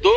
2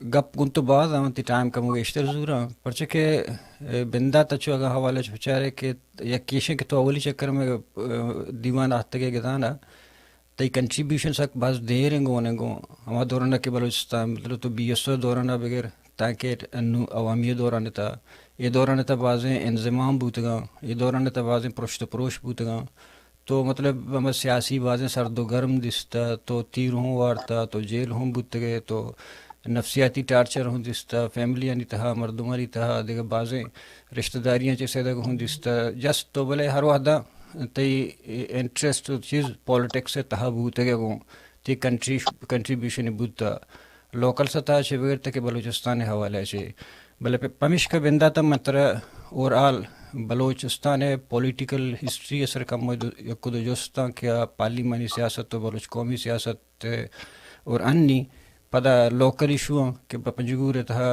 گپ گن تو بعد تی ٹائم کم گیشتر زورا پرچہ کہ بندہ تچو اگا حوالہ بچارے کہ یا کیشن کہ تو اولی چکر میں دیوان آتے گے گدانا تی کنٹریبیوشن سک بعض دیر گو ہما دورانہ کے بلوچستان مطلب تو بی ایس او دورانہ بغیر تاکہ انو عوامی دورانہ تا یہ دورانہ تا بعضیں انضمام بوتگاں یہ دورانہ تا بعضیں پرشت پروش بوتگاں تو مطلب ہم سیاسی بازیں سرد و گرم دستا تو تیر ہوں وارتا تو جیل ہوں بوت گئے تو نفسیاتی ٹارچر ہوں دستا فیملی نہیں تہا مردماری تہا دیکھ بازیں رشتہ داریاں چیسے دگ ہوں دستا جسٹ تو بلے ہر وحدہ تی انٹرسٹ چیز پولیٹکس سے تہا بوت گئے گوں تی کنٹریبیوشن بوتا لوکل سطح چھ بغیر تک بلوچستان حوالہ چھ بلے پمش کا بندہ تم متر اور آل بلوچستان پولیٹیکل ہسٹری اثر کم یکد جوستان کیا پارلیمانی سیاست تو بلوچ قومی سیاست اور انی پدا لوکل ایشو کہ پنجگور تھا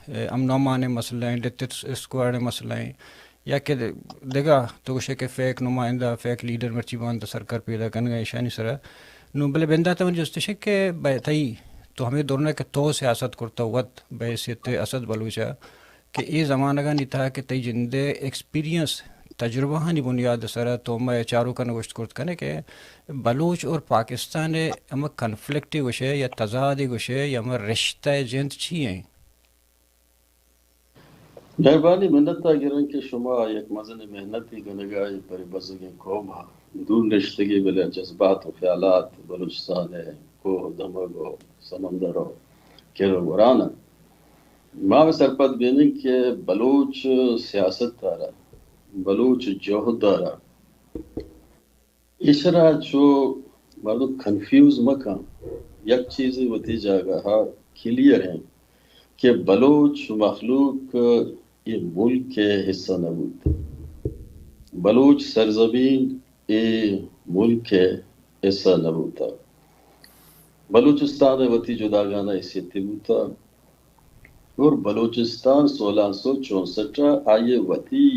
امن و امان مسئلہ ڈیتھ اسکواڈ مسئلہ یا کہ دیکھا تو گوشے کہ فیک نمائندہ فیک لیڈر مرچی باندھ سرکار پیدا کرنے گا ایشانی سرا نو بلے بندہ تمہیں جوستشے کہ تھئی تو ہمیں دورنا کہ تو سیاست کرتا وقت بحیثیت اسد بلوچا کہ یہ زمانہ کا نہیں تھا کہ تی جندے ایکسپیرینس تجربہ ہانی بنیاد سرا تو میں چاروں کا نگوشت کرت کنے کہ بلوچ اور پاکستان اما کنفلکٹی گوشے یا تضادی گوشے یا اما رشتہ جند چی ہیں مہربانی منتا گرن کہ شما یک مزن محنتی گنگائی پر بزگیں قوم دون رشتگی بلے جذبات و خیالات بلوچستان ہے کوہ دمگ و سمندر و کر ورانا ماں سرپت بینی کہ بلوچ سیاست دارا بلوچ جوہد دارا اشرا جو مردو کنفیوز مکان یک چیزی وتی جاگہ کلیئر ہیں کہ بلوچ مخلوق یہ ملک کے حصہ نبود بلوچ سرزمین یہ ملک کے حصہ نبود تھا بلوچستان وتی جداگانہ حیثیت بوتا اور بلوچستان 1664 آئیے وتی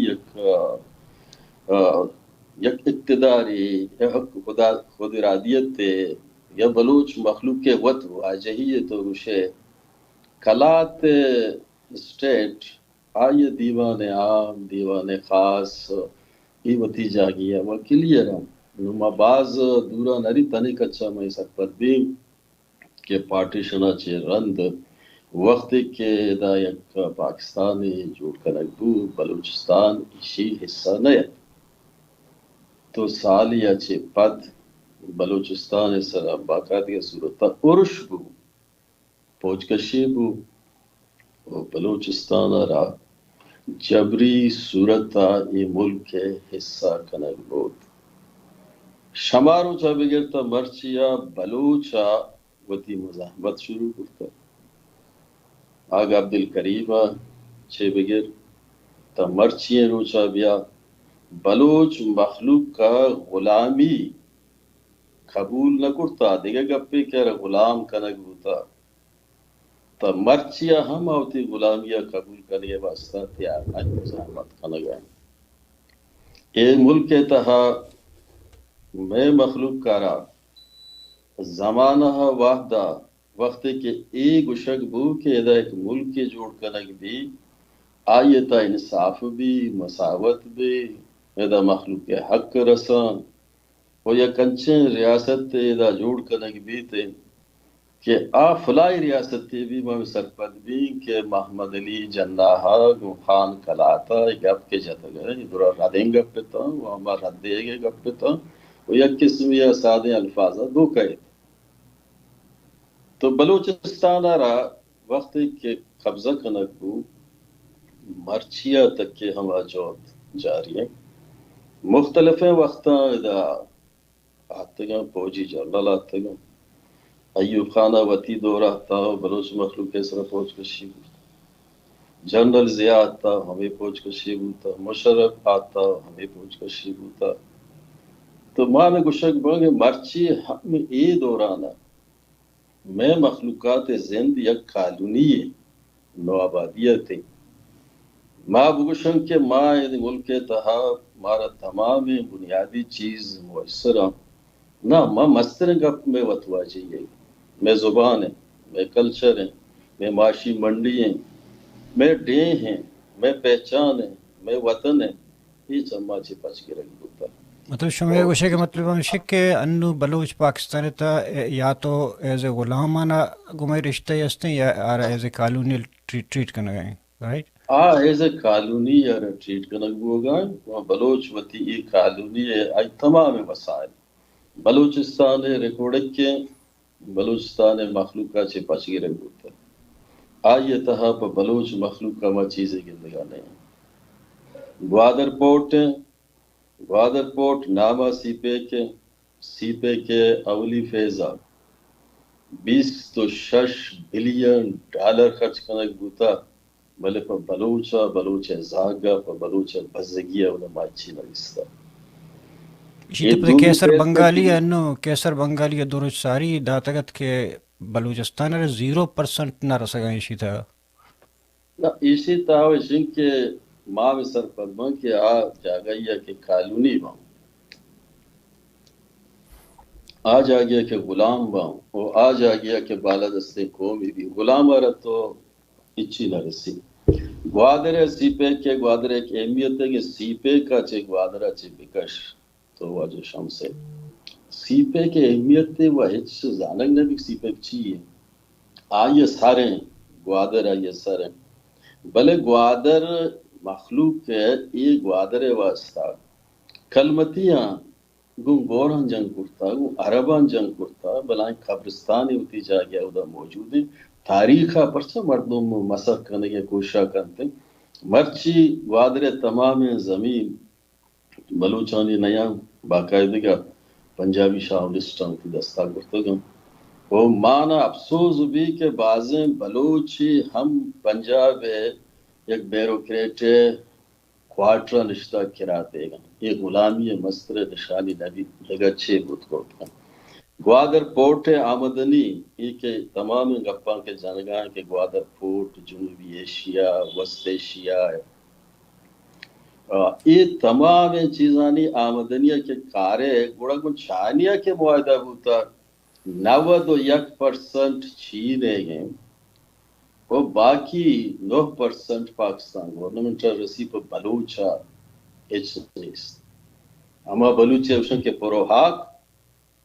یک اقتداری خود ارادیت یا بلوچ مخلوق کے وط واجہی تو گوشے کلات اسٹیٹ آئیے دیوان عام دیوان خاص یہ وتی جاگی ہے وہ کلیئر ہم نما باز دورا نری تنک اچھا میں سکپت بھی کہ پارٹیشنہ چے رند وقت کے دا یک پاکستانی جوڑ کنک بو بلوچستان اسی حصہ نیت تو سال یا چے پد بلوچستان سر باقاعدہ صورتہ ارش بو پوچ کشی بو بلوچستان را جبری صورتہ یہ ملک کے حصہ کنک بود شمارو چا بگرتا مرچیا بلوچا وتی مزاحمت شروع کرتا آگا عبدالکریم چھے بگر تا مرچی روچا بیا بلوچ مخلوق کا غلامی قبول نہ کرتا دیگه گپے کہ غلام کنک ہوتا تا مرچیا ہم آوتی غلامیہ قبول کرنے واسطہ تیار نہیں مزاحمت کنک ہے اے ملک تہا میں مخلوق کارا زمانہ واحدہ وقت کے ایک گشک بو کہ ادا ایک ملک کے جوڑ کنک بھی آئیتا انصاف بھی مساوت بھی ادا مخلوق کے حق رسان و یا کنچیں ریاست ادا جوڑ کنک بھی تھے کہ فلائی ریاست بھی میں سرپد بھی کہ محمد علی جناحا خان کلاتا گپ کے جاتا گئے درہ ردیں گپ پیتا وہ ہمارا ردے گے گپ پیتا وہ یک قسم یا سادے الفاظہ دو کہے تو بلوچستان را وقت کے قبضہ کنک بو مرچیا تک کے ہم آجوت جاری ہیں مختلف وقتاں ادا آتے گا فوجی جنرل آتے گا ایوب خانہ وتی دور آتا بلوچ مخلوق کے سر فوج کشی ہوتا جنرل ضیاء آتا ہمیں فوج کشی ہوتا مشرف آتا ہمیں فوج کشی ہوتا تو ماں میں گشک بڑھے مرچی ہم اے دورانا میں مخلوقات زند یک کالونی نو آبادیت ہے ماں بگشن کے ماں ملک تہا مارا تمام بنیادی چیز مؤثرہ نہ ماں مسترنگ اپ میں وتوا چاہیے میں زبان ہے میں کلچر ہے میں معاشی منڈی ہیں، میں ڈے ہیں، میں پہچان ہے، میں وطن ہے، یہ چما چی پچ کے رکھ ہوتا مطلب شمع گوشے کے مطلب ہمشہ کہ انو بلوچ پاکستان تا یا تو ایز اے غلامانہ گمائی رشتہ ہستے یا are as a colonial treat کرنا گئے رائٹ؟ ایز اے کالونی یا ٹریٹ کنک ہوگا بلوچ وتی یہ کالونی ہے آئی تمام وسائل بلوچستان ریکارڈ کے بلوچستان مخلوقہ چے پچ کے رکھ ہوتا آئیے تہا پا بلوچ مخلوقہ ما چیزیں گندگانے ہیں گوادر پورٹ ناما سی پے کے اولی فیضا 26 بلین ڈالر خرچ کنک بوتا بلے پا بلوچ زاگا پا بلوچ بزگیا ولا ماچی نگستا اسی تو کیسر بنگالی انو کیسر بنگالی دورج ساری داتگت کے بلوچستان 0% نہ رسگا اسی تھا نا اسی تاوشن کے ماں میں سر پدما کہ جاگیا کہ کالونی باؤں آج آ گیا کہ غلام باؤں اور آج آ گیا کہ بالادستے قومی بھی غلام آرہ تو اچھی نہ رسی گوادر سیپے کے گوادر ایک اہمیت ہے کہ سیپے کا چھے گوادرہ چھے بکش تو واجہ شمس ہے سیپے کے اہمیت ہے وہ ہچ زانگ نبی سیپے چیئے آئیے سارے گوادر آئیے سارے بلے گوادر مخلوق ہے یہ گوادر واسطہ کلمتیاں گم گوران جنگ کرتا گم عربان جنگ کرتا بلائیں قبرستانی ہوتی جا گیا ادھا موجود ہے تاریخہ پرچہ مردم مسخ کرنے کے کوشش کرتے مرچی گوادر تمام زمین بلوچانی نیا باقاعدگا پنجابی شاولسٹان کی دستا کرتا گا وہ مانا افسوس بھی کہ بعضیں بلوچی ہم پنجاب ہے ایک بیروکریٹ کوارٹر نشتہ کراتے گا یہ غلامی مستر نشانی نبی لگچے بود کو گوادر پورٹ آمدنی یہ کہ تمام گپاں کے جانگاں کے گوادر پورٹ جنوبی ایشیا وسط ایشیا یہ تمام چیزانی آمدنیہ کے کارے گوڑا کو چائنیہ کے معاہدہ ہوتا 91% چھینے گئے اور باقی 9% پاکستان گورنمنٹ رسی پر بلوچا اچنیست ہما بلوچے اوشن کے پروحاق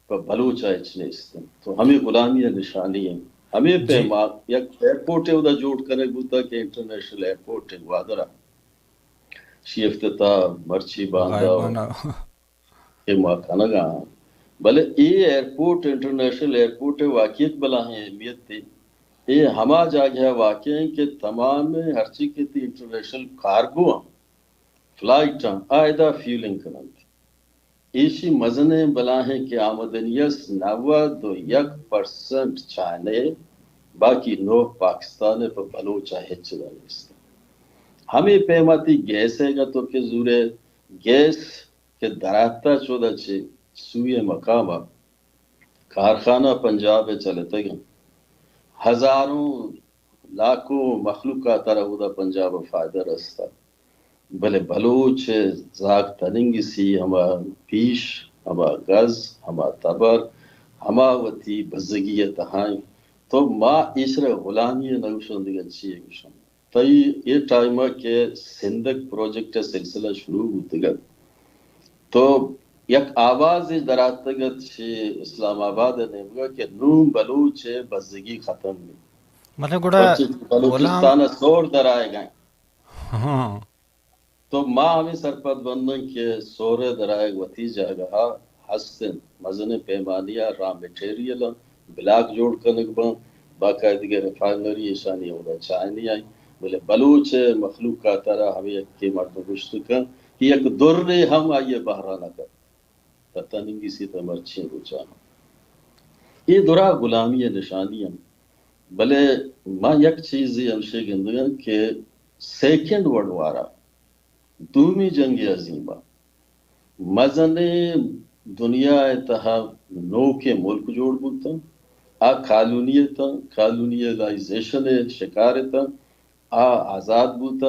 پر بلوچا اچنیست تو ہمیں غلامی نشانی ہے ہمیں پیما یک ایئرپورٹ ہے ادھا جوڑ کرنے گوتا کہ انٹرنیشنل ایئرپورٹ ہے گوادرہ شی افتتاح مرچی باندھا کہ ماکھانا گا بلے یہ ایئرپورٹ انٹرنیشنل ایئرپورٹ ہے واقعیت بلا ہیں اہمیت تھی یہ ہما جا گیا واقع ہیں کہ تمام ہر چیز کی تھی انٹرنیشنل کارگو فلائٹ آئیدہ فیولنگ کرن تھی ایسی مزنے بلا ہیں کہ آمدنیس 91% چائنے باقی 9 پاکستان پر بلوچا ہچ دانستا ہمیں پیماتی گیس ہے گا تو کہ زورے گیس کے دراتا چودہ چھے سوئے مقامہ کارخانہ پنجاب چلتے گا ہزاروں لاکھوں مخلوقات رہا پنجاب فائدہ رستا بلے بلوچ زاگ تننگی سی ہما پیش ہما گز ہما تبر ہما وتی بزگیت ہائیں تو ما اسر غلامی نوشن دیگر چیئے گوشن تئی یہ ٹائمہ کے سندک پروجیکٹ سلسلہ شروع ہوتے گا تو یک آواز دراتگت چھ اسلام آباد نے بگا کہ نوم بلوچ بزگی ختم نہیں مطلب گوڑا بلوچستان سور درائے گئے ہاں تو ماں ہمیں سرپت بندن کے سورے درائے وطی جاگہا حسن مزن پیمانیہ را میٹیریل بلاک جوڑ کنک بان باقاعدگی ریفائنری ایشانی ہوگا چائنی آئی بلے بلوچ مخلوق کا طرح ہمیں ایک کے مرد گشت کن کہ ایک در ہم آئیے بہرانہ کر تتنگی سی تمرچیں روچانا یہ درہ غلامی نشانی ہیں بلے ماں یک چیزی ہمشے گندگن کہ سیکنڈ ورلڈ وارا دومی جنگ عظیمہ مزن دنیا اتہا نو کے ملک جوڑ بولتا کالونیتا کالونیلائزیشن شکارتا آزاد بولتا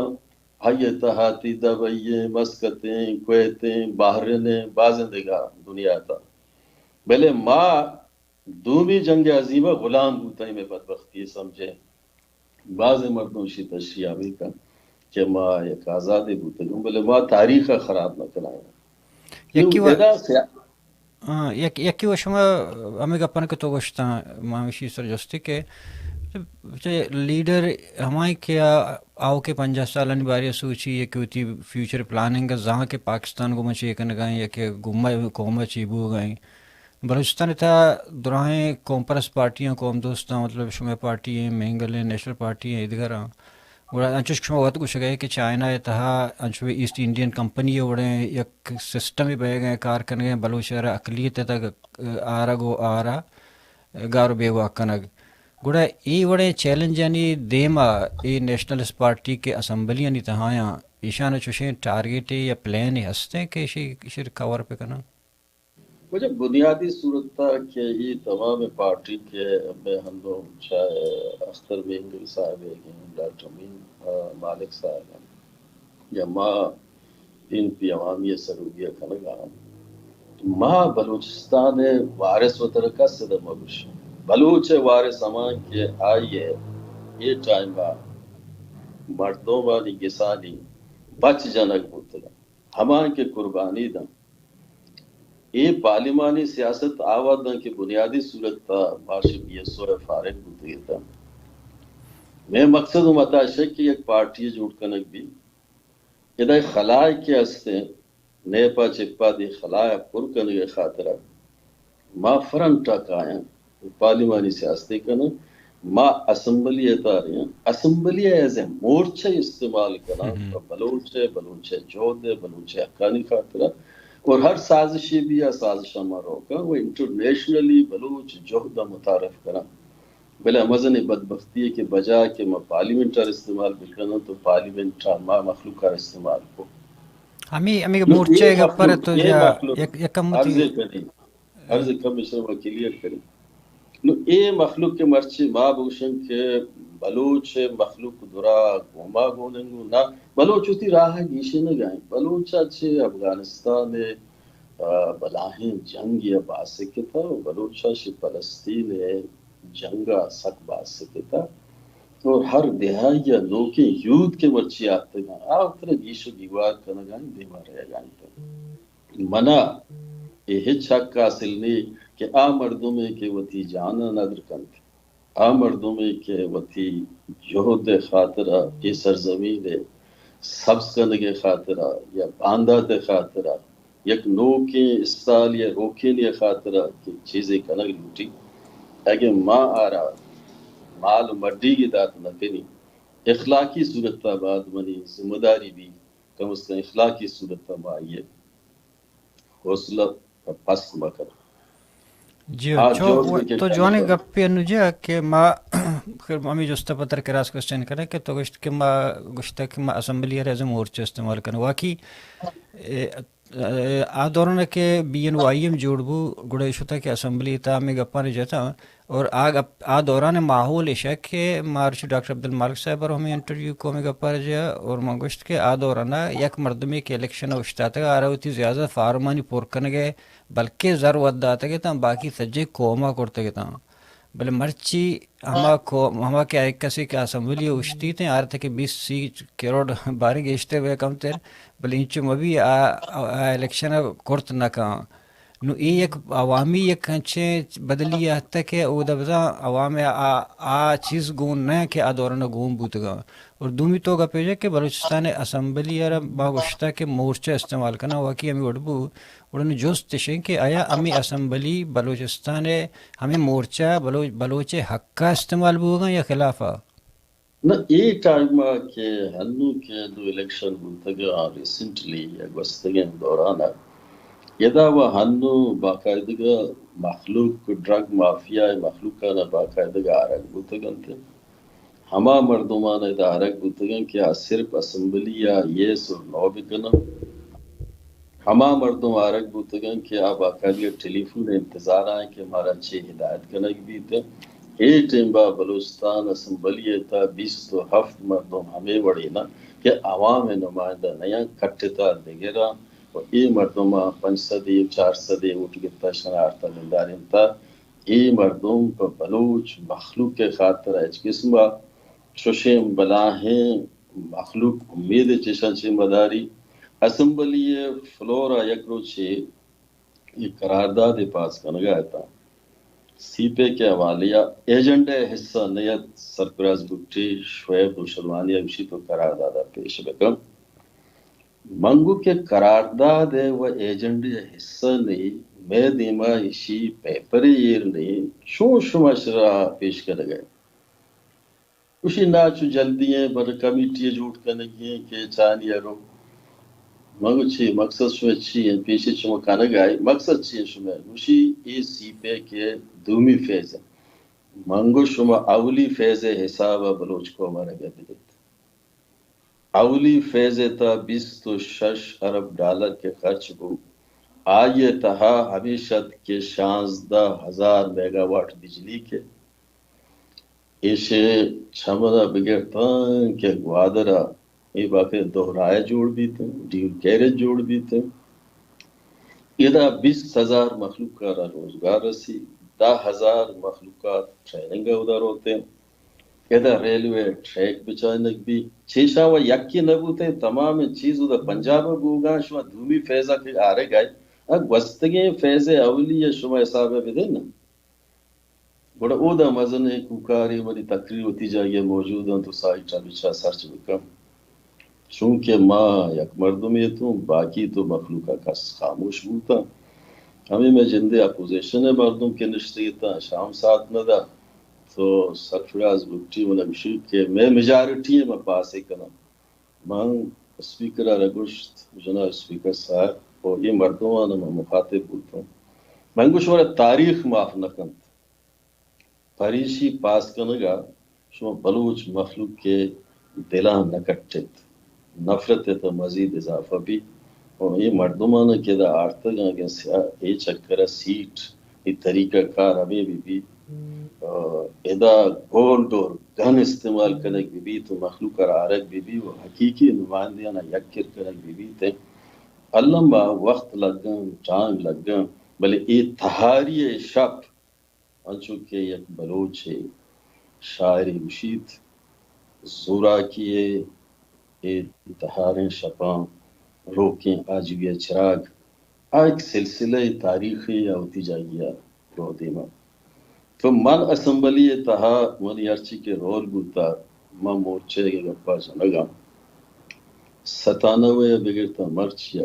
آئی اتحاتی دبائیں مسکتیں کویتیں باہرنیں بازندگاہ دنیا تا بلے ماں دومی جنگ عظیمہ غلام بولتا ہی میں بدبختی سمجھے بعض مردوں شی تشریابی کا کہ ما یک آزادی بودگم بلے ما تاریخ خراب نہ کرایا یکی و ادا یکی و شما ہمیں گپن کے تو گوشتا مامیشی سر جستی کہ لیڈر ہمائیں کیا آؤ کے 50 سالن باری سوچی یا کہ ہوتی فیوچر پلاننگ جہاں کہ پاکستان کو مچے کن گئیں یا کہ گمہ قوم چیبو گئیں بلوچستان تھا دراہیں قوم پرست پارٹیاں قوم دوستاں مطلب شمع پارٹی ہیں مہنگل ہیں نیشنل پارٹی ہیں ادھر گوڑا انچوش شما وقت کچھ گئے کہ چائنا تہا انچو ایسٹ انڈین کمپنی وڑے یک سسٹم ہی بہ گئے کار کن گئے بلوچ اقلیت تک آرگو آرا گارو بے واکنگ گوڑا ای وڑے چیلنج یعنی دیما ای نیشنلسٹ پارٹی کے اسمبلی یعنی تہایا ایشان چوشیں ٹارگیٹ یا پلان ہستے کہ شیر کور پہ کرنا مجھے بنیادی صورت تھا کہ یہ تمام پارٹی کے میں ہندو چاہے اختر مینگل صاحب ہیں ڈاکٹر مین مالک صاحب ہیں یا ماں ان پی عوامی سروگیہ کنگا ماں بلوچستان وارث و ترکا صدر مبوش بلوچ وارث امان کے آئیے یہ ٹائم با مردوں بانی گسانی بچ جنک ہوتا ہمان کے قربانی دا یہ پارلیمانی سیاست آوادن کی بنیادی صورت تھا باشی BSO فارغ ہوتی تھا میں مقصد متاشا کہ ایک پارٹی جوڑ کنک بھی ادھا خلائے کے ہستے نیپا چپا دی خلائے پر کنگے خاطرہ ما فرنٹا کائیں پارلیمانی سیاستی کنا ما اسمبلی اتاریں اسمبلی ایز اے مورچہ استعمال کنا بلوچے جودے بلوچے حقانی خاطرہ اور ہر سازشی بھی یا سازشہ مارو کا وہ انٹرنیشنلی بلوچ جہدہ متعارف کرا بلے مزن بدبختی ہے کہ بجا کہ میں پارلیمنٹر استعمال بکرنا تو پارلیمنٹر ما مخلوقہ استعمال کو ہمیں مورچے گا پر تو جا یکمتی عرض کمیشن وکیلیت کریں نو اے مخلوق کے مرچی ما بوشن کے بلوچ مخلوق درا گوما گوننگو نا بلوچوتی راہ گیشے نہ گائیں بلوچا چھے افغانستان بلاہیں جنگ یا باسکے تھا بلوچا چھے فلسطین جنگا سک باسکے تھا اور ہر دہائی یا نوکے یود کے مرچی آتے گا آتر گیشو گیوار کرنا گائیں بیمار رہ گائیں تھا منا یہ چھک حاصل نہیں کہ آ مردوں میں کہ وطی جانا ندر کنت آ مردوں میں کہ وطی جہد خاطرہ یہ سرزمین سبز کنگے خاطرہ یا باندہ دے خاطرہ یک نوکیں استال یا روکیں یا خاطرہ کہ چیزیں کنگ لوٹی اگر ماں آ رہا مال مڈی کی دات نہ کنی اخلاقی صورت بعد منی ذمہ داری بھی کم از کم اخلاقی صورت میں آئیے حوصلہ پس مکر جی تو جوانے گپی انجا کہ ما پھر مامی جوستا پتر کراس کوسچن کرے کہ تو گشت کہ ما گشتا کہ ما اسمبلی ریزم مورچہ استعمال کرنے واقعی آ دوران کے BNYM جوڑ بو گڑے شتا کہ اسمبلی تا میں گپانے جاتا اور آ دوران ماحول اشا کہ مارچ ڈاکٹر عبدالمالک صاحب اور ہمیں انٹرویو کو میں گپانے جا اور منگوشت کے آ دوران یک مردمی کے الیکشن اشتا تھا آ رہا ہوتی زیادہ فارمانی پورکن گئے بلکہ ضرورت داتا گئے تا باقی سجے کوما کرتے گئے تا بلے مرچی ہما کیا ایک کسی کے اسمبلی اشتی تھے آر تھے کہ 20 کروڑ باری گیشتے ہوئے کم تیر بلے انچو مبی الیکشن کرت نہ کہاں نو ایک عوامی یک ہنچے بدلی حتی کہ او دبزا عوام چیز گون نہ کہ دورانہ گون بوتگا اور دومی توگا پیجا کہ بلوچستان اسمبلی یا باگوشتا کہ مورچہ استعمال کرنا واقعی ہمیں وڈبو وڑنے جوست تشیں کہ آیا ہمیں اسمبلی بلوچستان ہمیں مورچہ بلوچ حق کا استعمال بوگا یا خلافہ نہ یہ ٹائم کہ ہنو کے دو الیکشن بنتگا ریسنٹلی یا گوستگیں دورانا یدا وہ ہنو باقاعدگا مخلوق ڈرگ مافیا مخلوقہ نہ باقاعدگا آرگ بوتگن تھے ہما مردمان ادا آرگ بوتگن کیا صرف اسمبلی یا یس اور نو بکنا ہما مردم آرگ بوتگن کیا باقاعدگا ٹیلیفون انتظار آئیں کہ ہمارا اچھی ہدایت کنگ بھی تھے ایک ٹیمبا بلوچستان اسمبلی تا 27 مردم ہمیں وڑی نا کہ عوام نمائندہ نیا کٹتا دگیرا اور ای مردم 500 400 اٹھ گتا شنارتا گندارین تا ای مردم پر بلوچ مخلوق کے خاطر ایچ قسمہ چوشیم بلاہیں مخلوق امید چشن چی مداری اسمبلی فلورا یک روچے یہ قرارداد پاس کنگا تھا سی پے کے حوالے ایجنڈے حصہ نیت سرفراز بگٹی شعیب نوشروانی امشی تو قراردادہ پیش بکم منگو کے قرارداد و ایجنڈے حصہ نہیں میں دیما اسی پیپری یہ نہیں شما شرح پیش کر گئے اسی ناچو جلدی ہیں بر کمیٹی جوٹ کرنے کی کہ چانی رو منگو چی مقصد شما چی ہیں پیشی شما کھانا گئے مقصد چی ہیں شما اسی ای سی پے کے دومی فیز ہے منگو شما اولی فیز حساب بلوچ کو ہمارا گیا بدت اولی فیز تا 26 ارب ڈالر کے خرچ کو آئیے تہا ہمیشہ کے 16,000 میگا واٹ بجلی کے اسے چھمنا بگڑتا کہ گوادرہ یہ باقی دہرائے جوڑ بھی تھے ڈیو گیرج جوڑ بھی تھے ادھا 20,000 مخلوقات روزگار رسی 10,000 مخلوقات ٹریننگ ادھر ہوتے ہیں ادھر ریلوے ٹریک بچانک بھی چیشا و یکی نبوتے تمام چیز ادھر پنجاب گوگا شما دومی فیضہ کے آرے گئے اگر وستگیں فیض اولی شما حساب بھی دے نا بڑا او دا مزن ہے کوکاری ہماری تقریر ہوتی جائے موجود ہیں تو سائٹا بچا سرچ بکم چونکہ ماں یک مردمیت ہوں باقی تو مخلوقہ کا خاموش بوتا ہمیں میں جندے اپوزیشن ہے مردم کے نشتیتا شام ساتھ میں دا تو سرفراز بکٹی من امشی کہ میں میجارٹی ہے میں پاسے کنا ماں اسپیکر رگوشت جناب اسپیکر صاحب اور یہ مردمان میں مخاطب بولتا ہوں میں کو شورا تاریخ معاف نکنت پریشی پاس کنگا شما بلوچ مخلوق کے دلان نکٹت نفرت تو مزید اضافہ بھی اور یہ مردمان کے دا آرتگاں کے سیاہ اے چکر سیٹ یہ طریقہ کار ہمیں بھی ادا گولڈ اور گن استعمال کرنے کی بھی تو مخلوق آرک بھی وہ حقیقی نمائندیاں یکر کرنے بھی تھے علمہ وقت لگن ٹانگ لگن بلے یہ تہاری شب انچو کہ یک بلوچ شاعری مشید زورا کیے اے تہاریں شپاں روکیں آجویہ چراغ ایک سلسلہ تاریخی یا ہوتی جائیہ رو دیما تو من اسمبلی تہا منی ارچی کے رول بوتا من مورچے کے گپا جنگا 97 بگرتا مرچیا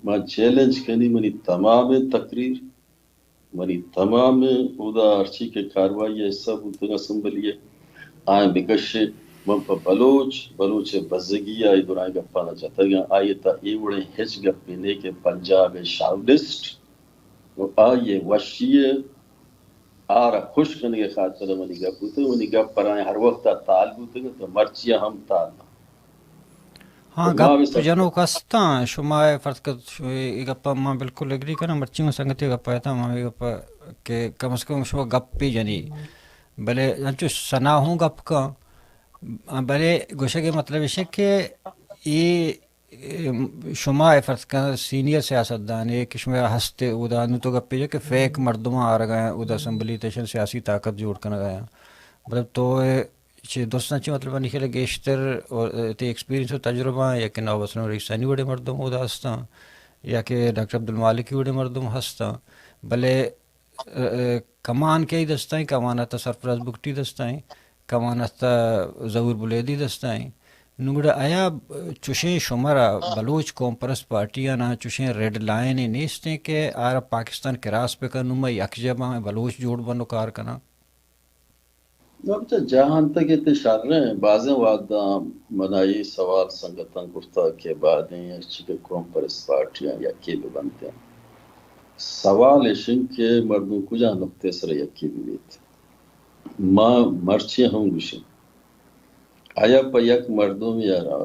من چیلنج کنی منی تمام تقریر منی تمام اودا ارچی کے کاروائی حصہ بولتا اسمبلی آئیں بکشے من پا بلوچ بزگی آئی دورائیں گپانا چاہتا گیا آئیے تا ایوڑے ہچ گپینے کے پنجاب شاوڈسٹ و آئیے وشیے آرہ خوش کرنے کے خاطر منی گپ ہوتے منی گپ پر آئیں ہر وقت تال ہوتے تو مرچیاں ہم تال ہاں گپ جنو کستان شما فرض کر گپا ماں بالکل اگری کرنا مرچیوں سنگتی گپا ہے تا ماں گپا کہ کم از کم شما گپ پی جنی بلے انچو سنا ہوں گپ کا بلے گوشہ کے مطلب ہے کہ یہ شما فرض کر سینئر سیاستدان ہے کہ شما ہستے ادا نو تو گپی جو کہ فیک مردمہ آ رہا گیا ادا اسمبلی تیشن سیاسی طاقت جوڑ کرنا گیا مطلب تو دوستان چی مطلب نہیں کہ گیشتر اور تی ایکسپیرینس و تجربہ یا کہ نواب اسلام ریسانی وڑے مردم ادا ہستا یا کہ ڈاکٹر عبدالمالکی وڑے مردم ہستا بلے کمان کے دستائیں کمانتا سرفراز بگٹی دستائیں کمانتا ظہور بلیدی دستائیں نگڑا آیا چوشیں شمارا بلوچ قوم پرست پارٹیاں نا چوشیں ریڈ لائن نیستیں کہ آرہ پاکستان کے راس پہ کنما یک جبہ میں بلوچ جوڑ بنو کار کنا جہاں تک اتشار رہے ہیں بعضیں وعدہ منائی سوال سنگتاں گفتہ کے بعد ہیں اچھی کہ قوم پرست پارٹیاں یکی بھی بنتے ہیں سوال اشن کے مردوں کو جہاں نقطے سر یکی بھی بیت ماں مرچے ہوں گوشن آیا پا یک مردم یارا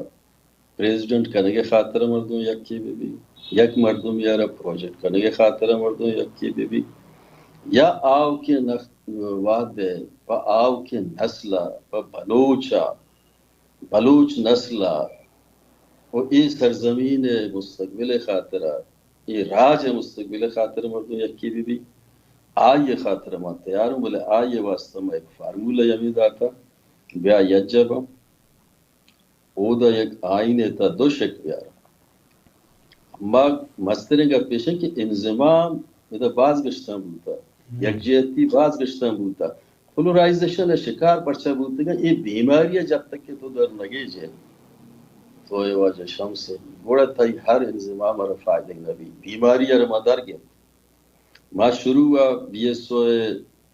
پریزیڈنٹ کرنے کے خاطر مردم یکی بھی یک مردم یارا پروجیکٹ کرنے کے خاطر مردم یکی بھی یا آو کے وعدے پا آو کے نسلہ پا بلوچ نسلہ و ای سرزمین مستقبل خاطرہ ای راج مستقبل خاطر مردم یکی بھی آئیے خاطر ماں تیار ہوں بلے آئیے واسطہ میں ایک فارمولہ یمید آتا بیا یجب او دا یک آئین تا دو شک بیارا ما مسترین کا پیش ہے کہ انضمام دا باز گشتاں بوتا یکجہتی باز گشتاں بوتا پولرائزیشن شکار پرچا بوتے گا یہ بیماری ہے جب تک کہ تو در لگے جائے تو یہ واجہ شمس ہے بڑا تھا ہر انضمام اور فائدہ نبی بیماری اور مدار گیا ما شروع ہوا بی ایس او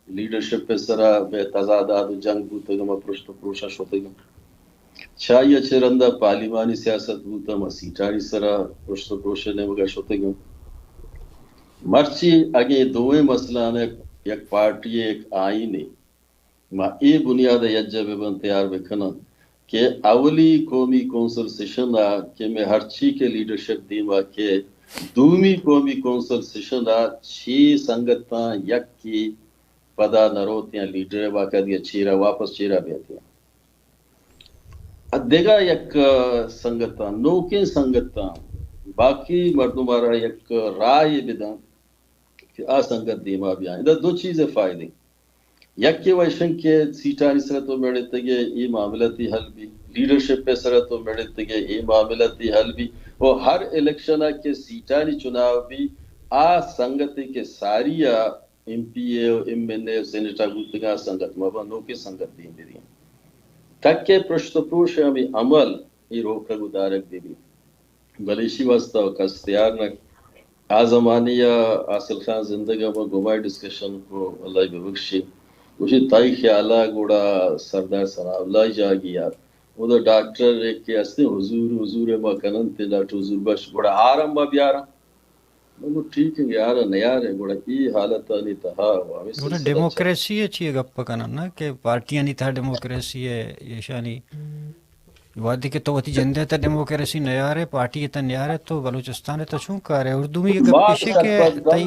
لیڈرشپ پہ سرا بے تضادات و جنگ بوتے گا ما پرشت و پروشش ہوتے گا چاہیے چرندہ پارلیمانی سیاست بوتا ما سیٹاری سرا پرشت و پروشش نے مگا شوتے گا مرچی اگے دوئے مسئلہ نے یک پارٹی ایک آئین ہے ما ای بنیاد یجب بن تیار بکھنا کہ اولی قومی کونسل سیشن آ کہ میں ہر چی کے لیڈرشپ دیما کہ دومی قومی کونسل سیشن آ 6 سنگتاں یک کی پدا نروتیاں لیڈر واقع دیا چیرا واپس چیرا بیتیاں دیگا یک سنگتاں نوکیں سنگتاں باقی مردمارا یک رائے بدن کہ آ سنگت دیما بھی آئیں دا دو چیزیں فائدے یک کے ویشن کے سیٹانی سرطوں میڑے تگے یہ معاملتی حل بھی لیڈرشپ پہ سرطوں میڑے تگے یہ معاملتی حل بھی اور ہر الیکشنہ کے سیٹانی چناو بھی آ سنگتی کے ساری M P A M N A سینیٹا گوتگا سنگت مبنو کے سنگت دیں بھی دیں تک کہ پرشت پروش ہمیں عمل یہ روکا گدارک دے بھی بلیشی واسطہ کستیار نہ آزمانیہ آصل خان زندگی میں گمائی ڈسکشن کو اللہ ببخشی مجھے تائی خیالہ گوڑا سردار ثناء اللہ جا گیا وہ دا ڈاکٹر ایک کے استے حضور ما کنن تے ڈاکٹر حضور بخش گوڑا آرم با بیارا میں ٹھیک ہے یارا نیار ہے گوڑا ای حالت آنی تہا گوڑا ڈیموکریسی ہے چیئے گپ کنن نا کہ پارٹیاں نہیں تھا ڈیموکریسی ہے یہ شانی وادی کے تو وتی جندے تا ڈیموکریسی نیار ہے پارٹی تا نیار ہے تو بلوچستان تا چون کار ہے اردو میں یہ گپ پیشے کے تائی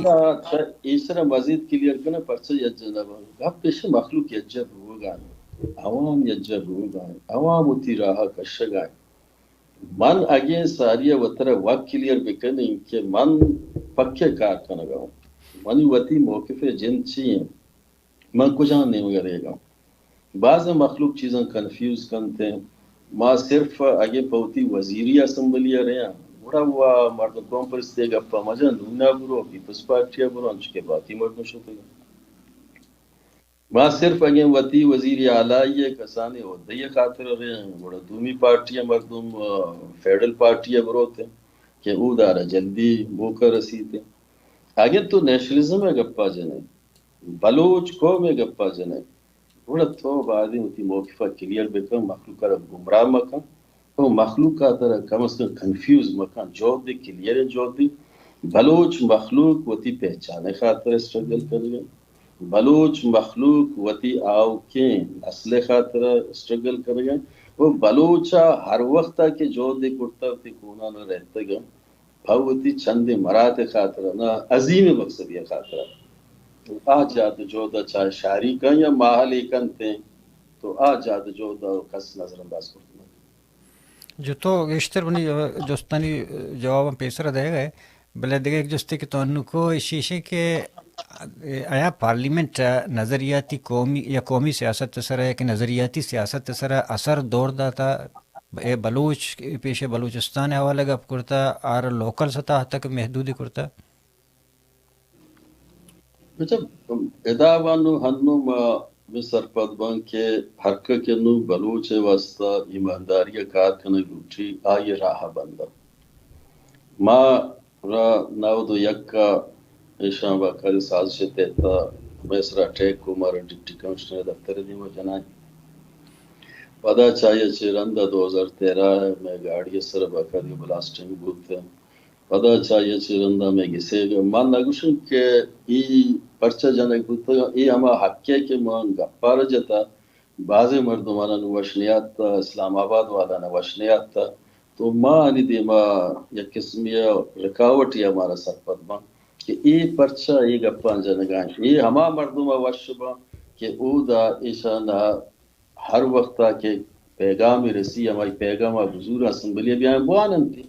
اس طرح مزید کلیئر کرنا پرچہ یجب گپ پیشے مخلوق یجب ہوگا عوام یجب ہوگا عوام اتی راہا کشگائے من اگے ساریہ وطرہ وقت کلیئر بکنے کہ من پکے کار کنگا ہوں منی وطی موقف جن چیئے من کجان نہیں مگرے گا بعض مخلوق چیزیں کنفیوز کنتے ہیں ما صرف اگے پوتی وزیری اسمبلی رہے ہیں بڑا ہوا مرد قوم پرستے گا پا مجھا نونا برو پیپلز پارٹیا برو انچ کے باقی مردوں شوتے گا ما صرف اگے وطی وزیری آلائی کسانے عہدے خاطر رہے ہیں بڑا دومی پارٹیا مردم فیڈرل پارٹیا برو تھے کہ او دارا جلدی موقع رسیتے آگے تو نیشنلزم ہے گپا جنے بلوچ قوم ہے گپا جنے بڑا تو بعدی ہوتی موقفہ کلیئر بکن مخلوقہ را گمراہ مکن تو مخلوقہ ترہ کم از کم کنفیوز مکن جواب دی کلیئر جواب دی بلوچ مخلوق وتی پہچانے خاطر اسٹرگل کر گئے بلوچ مخلوق وتی آو کے نسل خاطر اسٹرگل کر گئے وہ بلوچا ہر وقت کے جواب دی کرتا ہوتی کونا نہ رہتے گا بھاوتی چند مرات خاطر نہ عظیم مقصدی خاطر آج جاد جودا چاہے شاعری کا یا ماحلی کن تھے تو آج جاد جودا کس نظر انداز کرتے جو تو گشتر بنی جوستانی جواب پیسر دے گئے بلے دیگه ایک جستے کہ تو انو کو شیشے کے آیا پارلیمنٹ نظریاتی قومی یا قومی سیاست سر ہے کہ نظریاتی سیاست سر اثر دور داتا بلوچ پیش بلوچستان حوالہ گپ کرتا اور لوکل سطح تک محدودی کرتا جب اداوانو ہنو مصر پدبان کے حرکہ کے نو بلوچ واسطہ ایمانداری کارکنہ لوٹی آئی راہ بندہ ما را ناودو یکا ایشان باقاری سازش تیتا میسرا ٹیک کو مارا ڈپٹی کمشنر دفتر دیما جنائی پدا چاہیے چیرندہ 2013 میں گاڑی سر باقاری بلاسٹنگ بولتے ہیں پدا چاہیے چیرندہ میں گسے گا مان نگوشن کہ ای پرچہ جانک بولتا گا ای ہما حقیہ کے مان گپار جتا بعض مردمانا نوشنیات تا اسلام آباد والا نوشنیات تا تو ماں آنی دیما یک قسمی رکاوٹ یا ہمارا سرپت ماں کہ ای پرچہ ای گپان جانگائیں ای ہما مردمہ وشبا کہ او دا ایشانا ہر وقتا کے پیغامی رسی ہماری پیغام حضور اسمبلی بیان بوانن تھی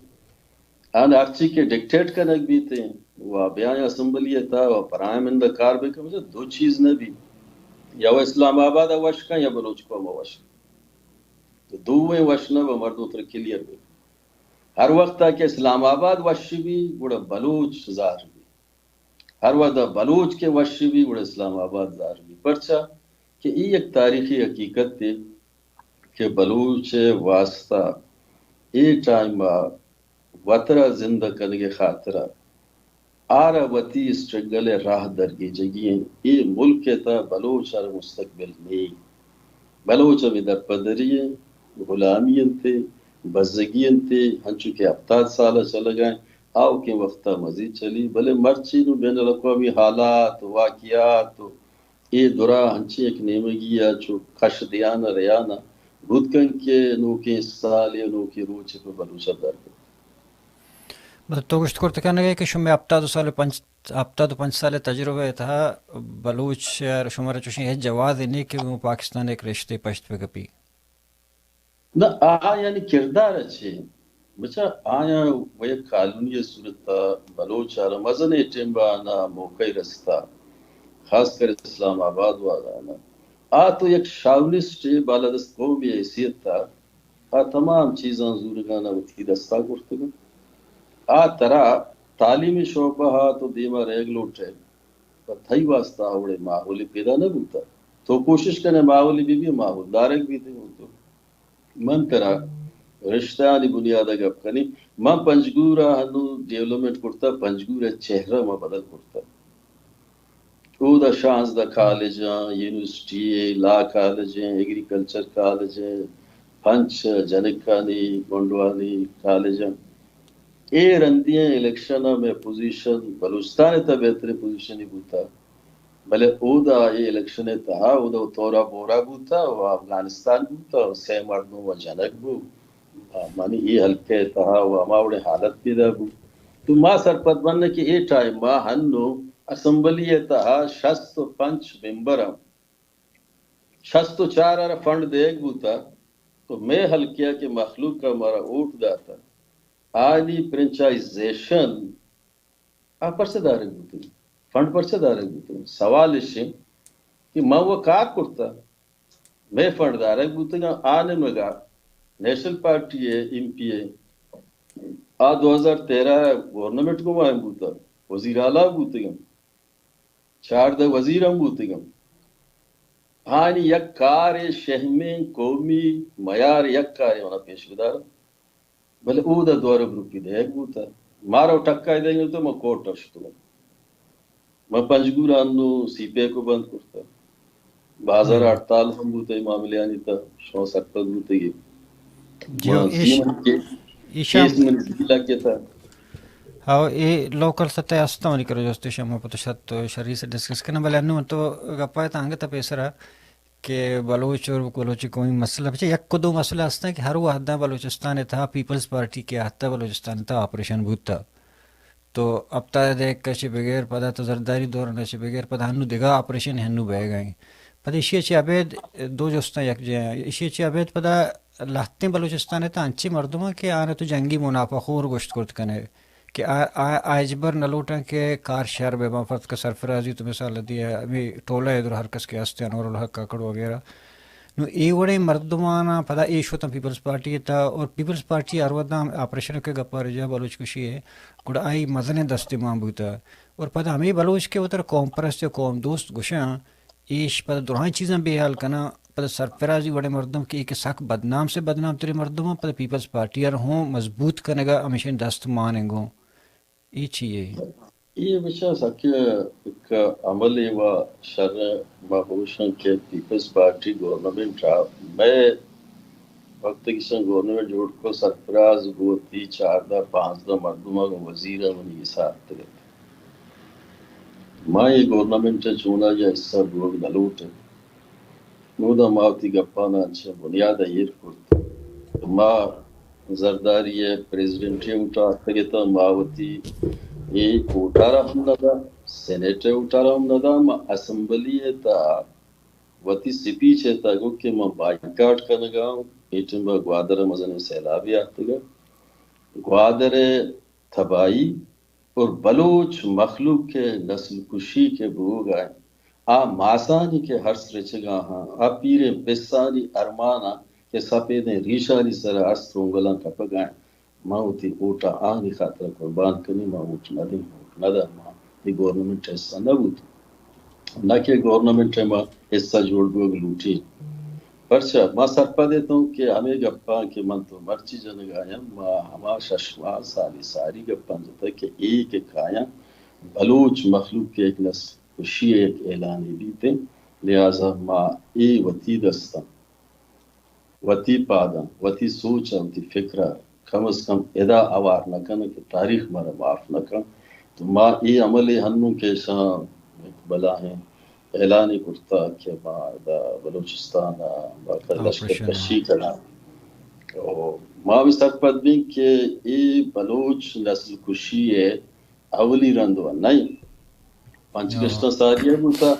آن ارچی کے ڈکٹیٹ کنک بھی تھے وہ بیان اسمبلی تھا وہ پرائم اندہ کار بے کہ مجھے دو چیز نہ بھی یا وہ اسلام آباد وشکا یا بلوچ قوم وشکا دوے وشنا و مردوں تر کلیئر بھی ہر وقت کہ اسلام آباد وش بھی گوڑا بلوچ زار بھی ہر وقت بلوچ کے وش بھی گوڑا اسلام آباد زار بھی پرچا کہ یہ ایک تاریخی حقیقت تھی کہ بلوچ واسطہ ایک ٹائم وطرہ زندہ کرنے خاطرہ آرہ وطی اسٹرگل راہ درگی جگہیں یہ ملک تا بلوچ اور مستقبل نہیں بلوچ اب ادھر پدریے غلامین تھے بزگین تھے ہنچو کے 70 سالہ چل گئے آؤ کے وقتہ مزید چلی بلے مرچی نو بین الاقوامی حالات واقعات یہ درا ہنچی ایک نیمگیا چو کش دیانا ریانا بدکن کے نوکی سال یا نوکی روچ پہ بلوچ در گئے مطلب تو گشت کرتے کہنے گئے کہ شمی ہفتہ دو 5 سال تجربہ تھا بلوچ شمارا چوشیں ہے جواز نہیں کہ وہ پاکستان ایک رشتے پشت پہ گپی نہ یعنی کردار اچھے بچا آیا وہ ایک قانونی صورت تھا بلوچ آرہ مزن ٹیمبا آنا موقعی رستا خاص کر اسلام آباد والا آنا تو ایک شاونسٹ بالادست قومی حیثیت تھا تمام چیزاں زورگانا وہ تھی دستا کرتے گا ترا تعلیمی شعبہ تو دیما ریگ لوٹے پر تھائی واسطہ اوڑے ماحولی پیدا نہ بولتا تو کوشش کرنے ماحولی بھی ماحول دارک بھی تھے تو من کرا رشتہ بنیادہ گپ کنی ماں پنجگورا ہنو ڈیولپمنٹ کرتا پنجگورا چہرہ ماں بدل کرتا او دا شانس دا کالجاں یونیورسٹی لا کالجیں ایگریکلچر کالجیں پنچ جنکانی گونڈوانی کالجاں اے رندیاں الیکشنہ میں پوزیشن بلوچستان تا بہترین پوزیشن ہی بوتا بلے او دا یہ الیکشن تہا او دا تورا بورا بوتا و افغانستان بوتا و سی مردوں و جنک بو مانی یہ حلقے تہا و ہماوڑے حالت پیدا بو تو ماں سرپت بننے کی اے ٹائم ماں ہنو اسمبلی تہا 65 ممبرم 64 فنڈ دیکھ بوتا تو میں حلقیہ کے مخلوق کا ہمارا اوٹ داتا آنی فرنچائزیشن پر سے دارے بوتے فنڈ پر سے دارے بوتے سوال اسے کہ ماں وہ کار کرتا میں فنڈ دارے بوتے گا آنے مگا نیشنل پارٹی ہے ایم پی ہے 2013 گورنمنٹ کو وہاں بوتا وزیر اعلیٰ بوتے گا 4 وزیر ہم بوتے گا آنی یک کار شہمیں قومی معیار یک کار ہونا پیش گدار بلے او دا دور گروپی دے ایک بوتا مارا ٹکا دیں گے تو میں کوٹ اشتو میں پنجگورا انو سی پی کو بند کرتا 2048 ہم بوتے معاملے آنی تا 170 بوتے گی کیس میں نزدیلا کیا تھا ہاں یہ لوکل سطح ہستا ہونی کرو جوستے شما پتو شد شریع سے ڈسکس کرنا بلے انو تو گپا ہے تانگے تا پیسرا کہ بلوچ اور بلوچی کوئی مسئلہ بچے یک کو دو مسئلہ ہستا ہے کہ ہر وہ حدہ بلوچستان تھا پیپلز پارٹی کے حدہ بلوچستان تھا آپریشن بھوتا تو اب تا دیکھ کچھ بغیر پدا تو زرداری دور نچے بغیر پدا ہنو دگا آپریشن ہنو بے گئیں پدا اشیاء چی عبید دو جوستا یک جائیں اشیاء چی عبید پدا لہتیں بلوچستان تھا انچی مردمہ کہ آنے تو جنگی منافع خور گوشت کرت کنے کہ آجبر نلوٹاں کے کار شہر بے مفت کا سرفرازی تو مثال دیا ابھی ٹولہ ادھر ہر کس کے ہستے انور الحق کاکڑ وغیرہ نو ای وڑے مردمانا پدا ایش ہوتا پیپلز پارٹی تا اور پیپلز پارٹی ارودا آپریشن کے گپا رجا بلوچ کشی ہے گوڑا آئی مزن دستی ماں بوتا اور پدا ہمیں بلوچ کے اتر قوم پرست یا قوم دوست گشاں ایش پدا درہاں چیزاں بے حال کنا پدا سرفرازی وڑے مردم کی ایک ساک بدنام سے بدنام تیرے مردماں پدا پیپلز پارٹی ہوں مضبوط کرنے گا ہمیشہ دست مانیں گوں یہ چیئے یہ بچہ سکے ایک عمل و شرع محوشن کے پیپلز پارٹی گورنمنٹ رہا میں وقت کسی گورنمنٹ جوڑ کو سرفراز گوتی 4-5 مردمہ کو وزیرہ منی ساتھ گئے ماں یہ گورنمنٹ چونا یا حصہ بوگ نلوٹ ہے مودا ماوتی گپانا اچھا بنیاد یہ کرتا ماں زرداری ہے پریزیڈنٹی اٹھا تگتا ماوتی یہ اٹھارا ہم ندا سینیٹر اٹھارا ہم ندا ماں اسمبلی تا وطی سپیچ ہے تا گو کہ ماں بائیکاٹ کرنگا ایٹن با گوادر مزن سیلابی آتا گا گوادر تھبائی اور بلوچ مخلوق کے نسل کشی کے بھوگ آئے ماسانی کے ہر سرچگاں ہاں پیرے بسانی ارمانا سپے نے ریشانی سر اسر انگلان کا پگائیں ماں تی اوٹا آنی خاطر قربان کنی ماں اوٹ نہ دیں اوٹ نہ دا ماں دی گورنمنٹ حصہ نہ بوت نہ کہ گورنمنٹ ماں حصہ جوڑ گو لوٹی پرچہ ماں سرپا دیتا ہوں کہ ہمیں گپا کہ من تو مرچی جن گایا ماں ہما ششما سالی ساری گپا جتا کہ ایک آیا بلوچ مخلوق کے ایک نس خوشی ایک اعلانی دیتے لہذا ماں ای وتی دستا وتی پادا وتی سوچا وتی فکرہ کم از کم ادا آوار نہ کن کہ تاریخ مارا معاف نہ کن تو ماں ای عمل ہنو کے شاں بلا ہیں اعلانی کرتا کہ ماں دا بلوچستان باقا لشکر کشی کرنا ماں بھی سرپت بھی کہ ای بلوچ نسل کشی ہے اولی رندو نہیں پانچ گشتہ ساریہ بوتا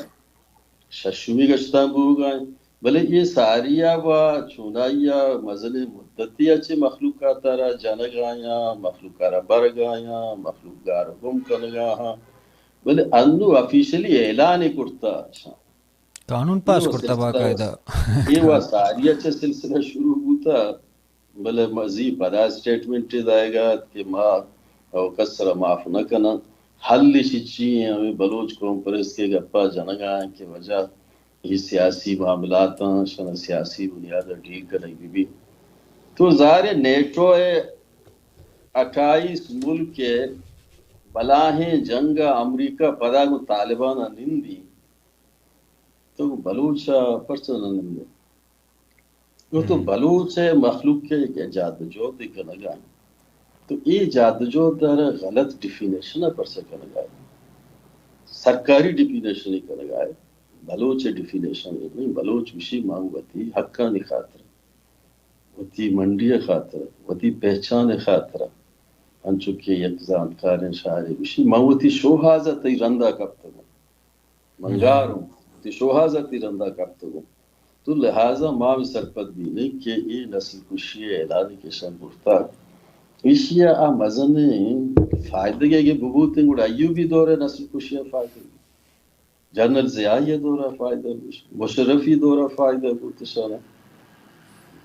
ششمی گشتہ بو گئے بلے یہ ساریہ و چونائیا مزل مدتی اچھے مخلوقات را جنگ آیا مخلوقات برگایا مخلوقات گم کنگا بلے انو افیشلی اعلان کرتا قانون پاس کرتا باقاعدہ یہ وہ ساریہ اچھے سلسلہ شروع ہوتا بلے مزید پدا سٹیٹمنٹ دائے گا کہ ماں او کسر معاف نہ کنا حل شچی ہیں ہمیں بلوچ قوم پرست کے گپا جنگ آئیں کے وجہ یہ سیاسی معاملات شن سیاسی بنیاد ڈیل کریں بھی تو ظاہر نیٹو 28 ملک کے بلاہیں جنگ امریکہ پدا کو طالبان نندی تو بلوچ پرسن نندے وہ تو بلوچ مخلوق کے ایک جادجود ایک نگاہ تو یہ جادجود در غلط ڈیفینیشن پر سکن گائے سرکاری ڈیفینیشن ہی کر گائے بلوچ ڈیفینیشن نہیں بلوچ وشی مانگ وتی حقانی خاطر وتی منڈی خاطر وتی پہچان خاطر انچو کہ یک زانکار شاعر وشی مانگ شوہازت رندہ کبتگو منگاروں تی شوہازت رندہ کبتگو تو لہٰذا ماں بھی سرپت بھی نہیں کہ یہ نسل کشی اعلانی کے شن برتا ایشیا آ مزنے فائدہ یہ ببوتیں گوڑا ایو بھی دور نسل کشی فائدہ جنرل ضیاء یہ دورہ فائدہ مشرفی دورہ فائدہ بوتشانا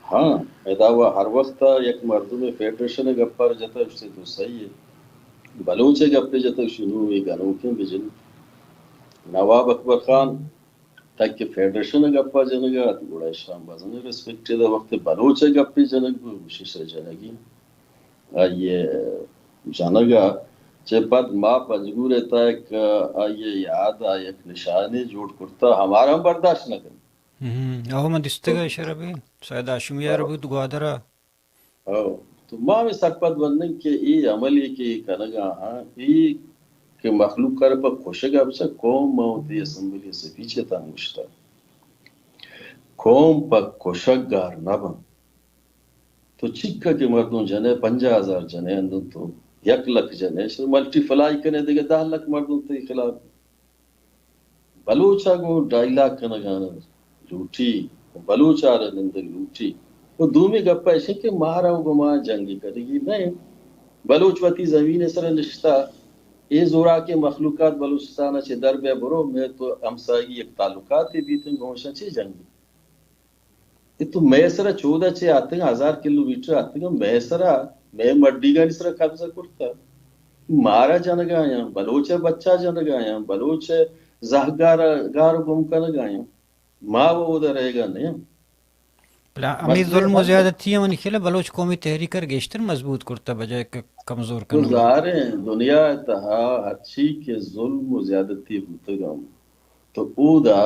ہاں ادا ہوا ہر وقت یک مردم فیڈریشن گپار جتا اس سے تو صحیح ہے بلوچے گپے جتا شنو ایک انوکیں بجن نواب اکبر خان تک کہ فیڈریشن گپا جنگا گوڑا اسلام بازن ریسپیکٹ دا وقت بلوچے گپے جنگ وشیش جنگی آئیے جنگا چے پد ماں پجگو رہتا ہے کہ آئیے یاد آئیے ایک نشانی جوڑ کرتا ہمارا ہم برداشت نہ کریں اوہ من دستگا شربی سید آشمیہ ربو تو گوادرہ تو ماں میں سرپت بننے کہ ای عملی کی کنگا ہاں ای کہ مخلوق کر پا خوشگا بچا قوم موتی اسمبلی سے پیچھے تا مشتا قوم پا خوشگار نبن تو چکا کے مردوں جنے 50,000 جنے اندن تو 1 لکھ جنے شر ملٹی فلائی کنے دیگے 10 لکھ مردوں تے خلاف بلوچا کو 2.5 لاکھ کنگانا لوٹی بلوچا رنندگ لوٹی وہ دومی گپا ایسے کہ مارا ہوں گو ماں جنگی کرے گی نہیں بلوچ وطی زمین سر نشتا اے زورا کے مخلوقات بلوچستان چھے در بے برو میں تو ہمسائی ایک تعلقات بھی تھے گوشن چھے جنگی تو میں سرا 14 چھے آتے ہیں 1000 کلومیٹر آتے ہیں میں سرا میں مڈی گا نسرا قبضہ کرتا مارا جنگا آیا بلوچ بچہ جنگا آیا بلوچ زہگار گم کنگا آیا ماں وہ ادھر رہے گا نہیں امی ظلم و زیادتی من خیلی بلوچ قومی تحریکر گیشتر مضبوط کرتا بجائے کہ کمزور کرنا گزاریں دنیا اتہا اچھی کے ظلم و زیادتی ہوتا گا تو او دا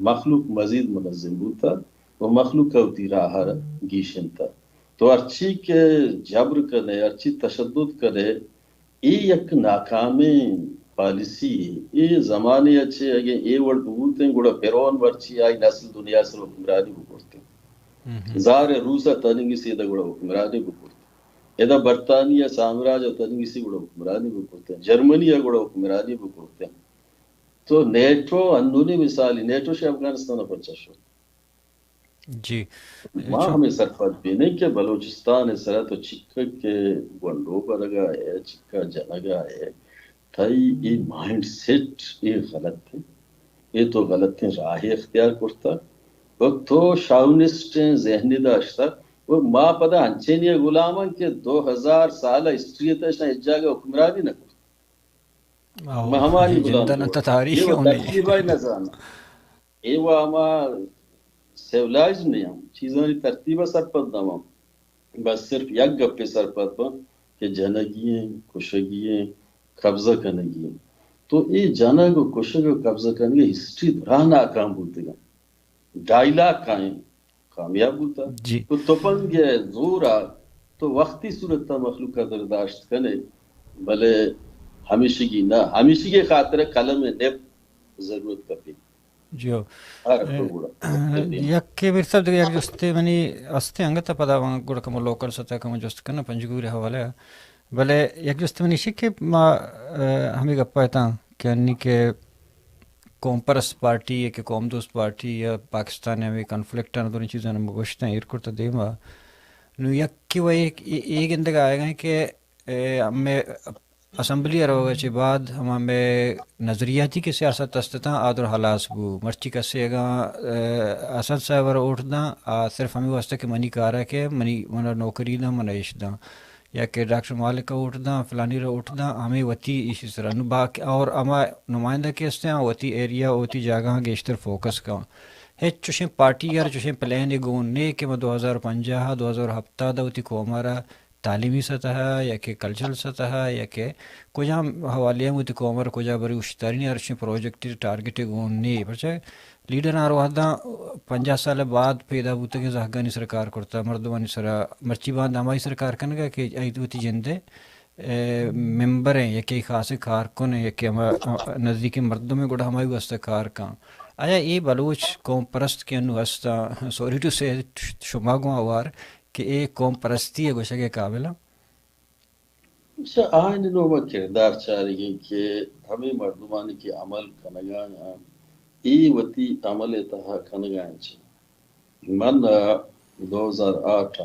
مخلوق مزید منظم ہوتا وہ مخلوق ہوتی راہ گیشن تا تو اچھی کے جبر کرے اچھی تشدد کرے ای یک ناکامی پالیسی ای زمانے اچھے اگے ای ورد بولتے ہیں گوڑا پیرون ورچی آئی نسل دنیا سے حکمرانی کو کرتے ہیں زار روسا تنگی سے دا گوڑا حکمرانی کو کرتے ہیں ادا برطانیہ سامراج تنگی سے گوڑا حکمرانی کو کرتے ہیں جرمنی گوڑا حکمرانی کو کرتے ہیں تو نیٹو اندونی مثالی نیٹو سے افغانستان پر چشو جی ماں ہمیں سرپت بھی نہیں کہ بلوچستان اس طرح تو چکا کے گنڈو پر گا ہے چکا جنگا ہے تھائی یہ مائنڈ سیٹ یہ غلط تھے یہ تو غلط تھے راہ اختیار کرتا تو شاونسٹ ذہنی داشتا وہ ما پدا انچینی غلاما کہ 2000 سال ہسٹری تشنا اس جگہ حکمرانی نہ آو ہماری غلام جندن کو تاریخ یہ وہ ہونی ترتیب ہے نہ جانا یہ وہ ہما سیولائز نہیں ہم چیزوں کی ترتیب سر پد نہ بس صرف یک گپے سر پد پا کہ جنگییں کشگییں قبضہ کنگییں تو یہ جنگ و کشگ و قبضہ کنگی ہسٹری دوران ناکام بولتے گا ڈائلاگ کائیں کامیاب ہوتا جی تو تپنگ ہے زور آ تو وقتی صورت تا مخلوق کا برداشت کنے بھلے ہمیشگی نہ ہمیشگی خاطر قلم نب ضرورت کپی جو ہر پروڑا یک کے بیر صاحب یک جستے منی استے انگتا پدا وہاں گوڑا کم لوکل سطح کم جست کرنا پنجگوری حوالے بلے یک جستے منی شک ما ہمیں گپا ہے کہ انی کہ قوم پرست پارٹی یا کہ قوم دوست پارٹی یا پاکستان میں کنفلکٹ آنا دونی چیزیں ہم گوشتے ہیں ایرکور تا دیما نو یک کی وہ ایک اندگا آئے گا کہ ہمیں اسمبلی روگا چے بعد ہمیں نظریاتی کے سیاست استتا آدر حلاس بو مرچی کسے گا اسد صاحب رو اٹھ دا صرف ہمیں واسطہ کہ منی کارا کہ منی منا نوکری دا منا عیش دا یا کہ ڈاکٹر مالک کا اٹھ دا فلانی رو اٹھ دا ہمیں وتی اسی طرح نو باقی اور اما نمائندہ کے استے ہیں وتی ایریا وتی جاگہ گیشتر فوکس کا ہے چوشیں پارٹی یار چوشیں پلین گون نے کہ 2050 2007 دا وتی کومارا تعلیمی سطح یا کہ کلچرل سطح یا کہ کجا حوالیاں ہوتی کومر کجا بری اشتاری نہیں ارشیں پروجیکٹ ٹارگٹ گون نہیں پرچہ لیڈر آر وحدہ 50 سال بعد پیدا ہوتا کہ زہگانی سرکار کرتا مردمانی سرا مرچی باند ہماری سرکار کنگا کہ ایت ہوتی جندے ممبر ہیں یا کہ خاص کارکن ہیں یا کہ نزدیک مردوں میں گوڑا ہماری واسطہ کار کان آیا یہ بلوچ قوم پرست کے انو ہستا سوری ٹو سے شماغوں آوار کہ ایک قوم پرستی ہے گوشہ کے قابل آئین نوما کردار چاہ رہی ہیں کہ ہمیں مردمانی کی عمل کنگان ای وتی عمل اتحا کنگان چاہ من 2008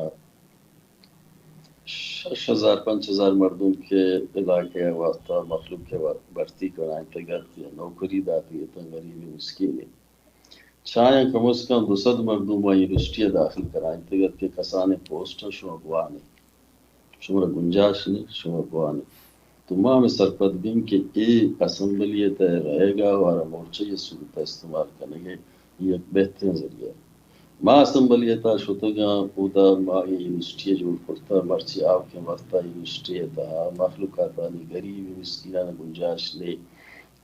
6,000-5,000 مردم کے علاقے واسطہ مخلوق کے برتی کرائیں تگرتی نوکری داتی ہے غریبی مسکین ہے چاہیں کم از کم 200 مردم و یونیورسٹی داخل کرائیں تگرت کے کسانے پوسٹ شما گوانے شما گنجاش نہیں شما گوانے تو ماں میں سرپد بین کہ ایک اسمبلیت رہے گا اور مورچہ یہ صورت استعمال کرنے گے یہ ایک بہترین ذریعہ ہے ماں اسمبلیتا شتگا اودا ماں یونیورسٹی جو کرتا مرچی آو کے وقتا یونیورسٹی تا مخلوقاتانی غریب مسکینان گنجاش نے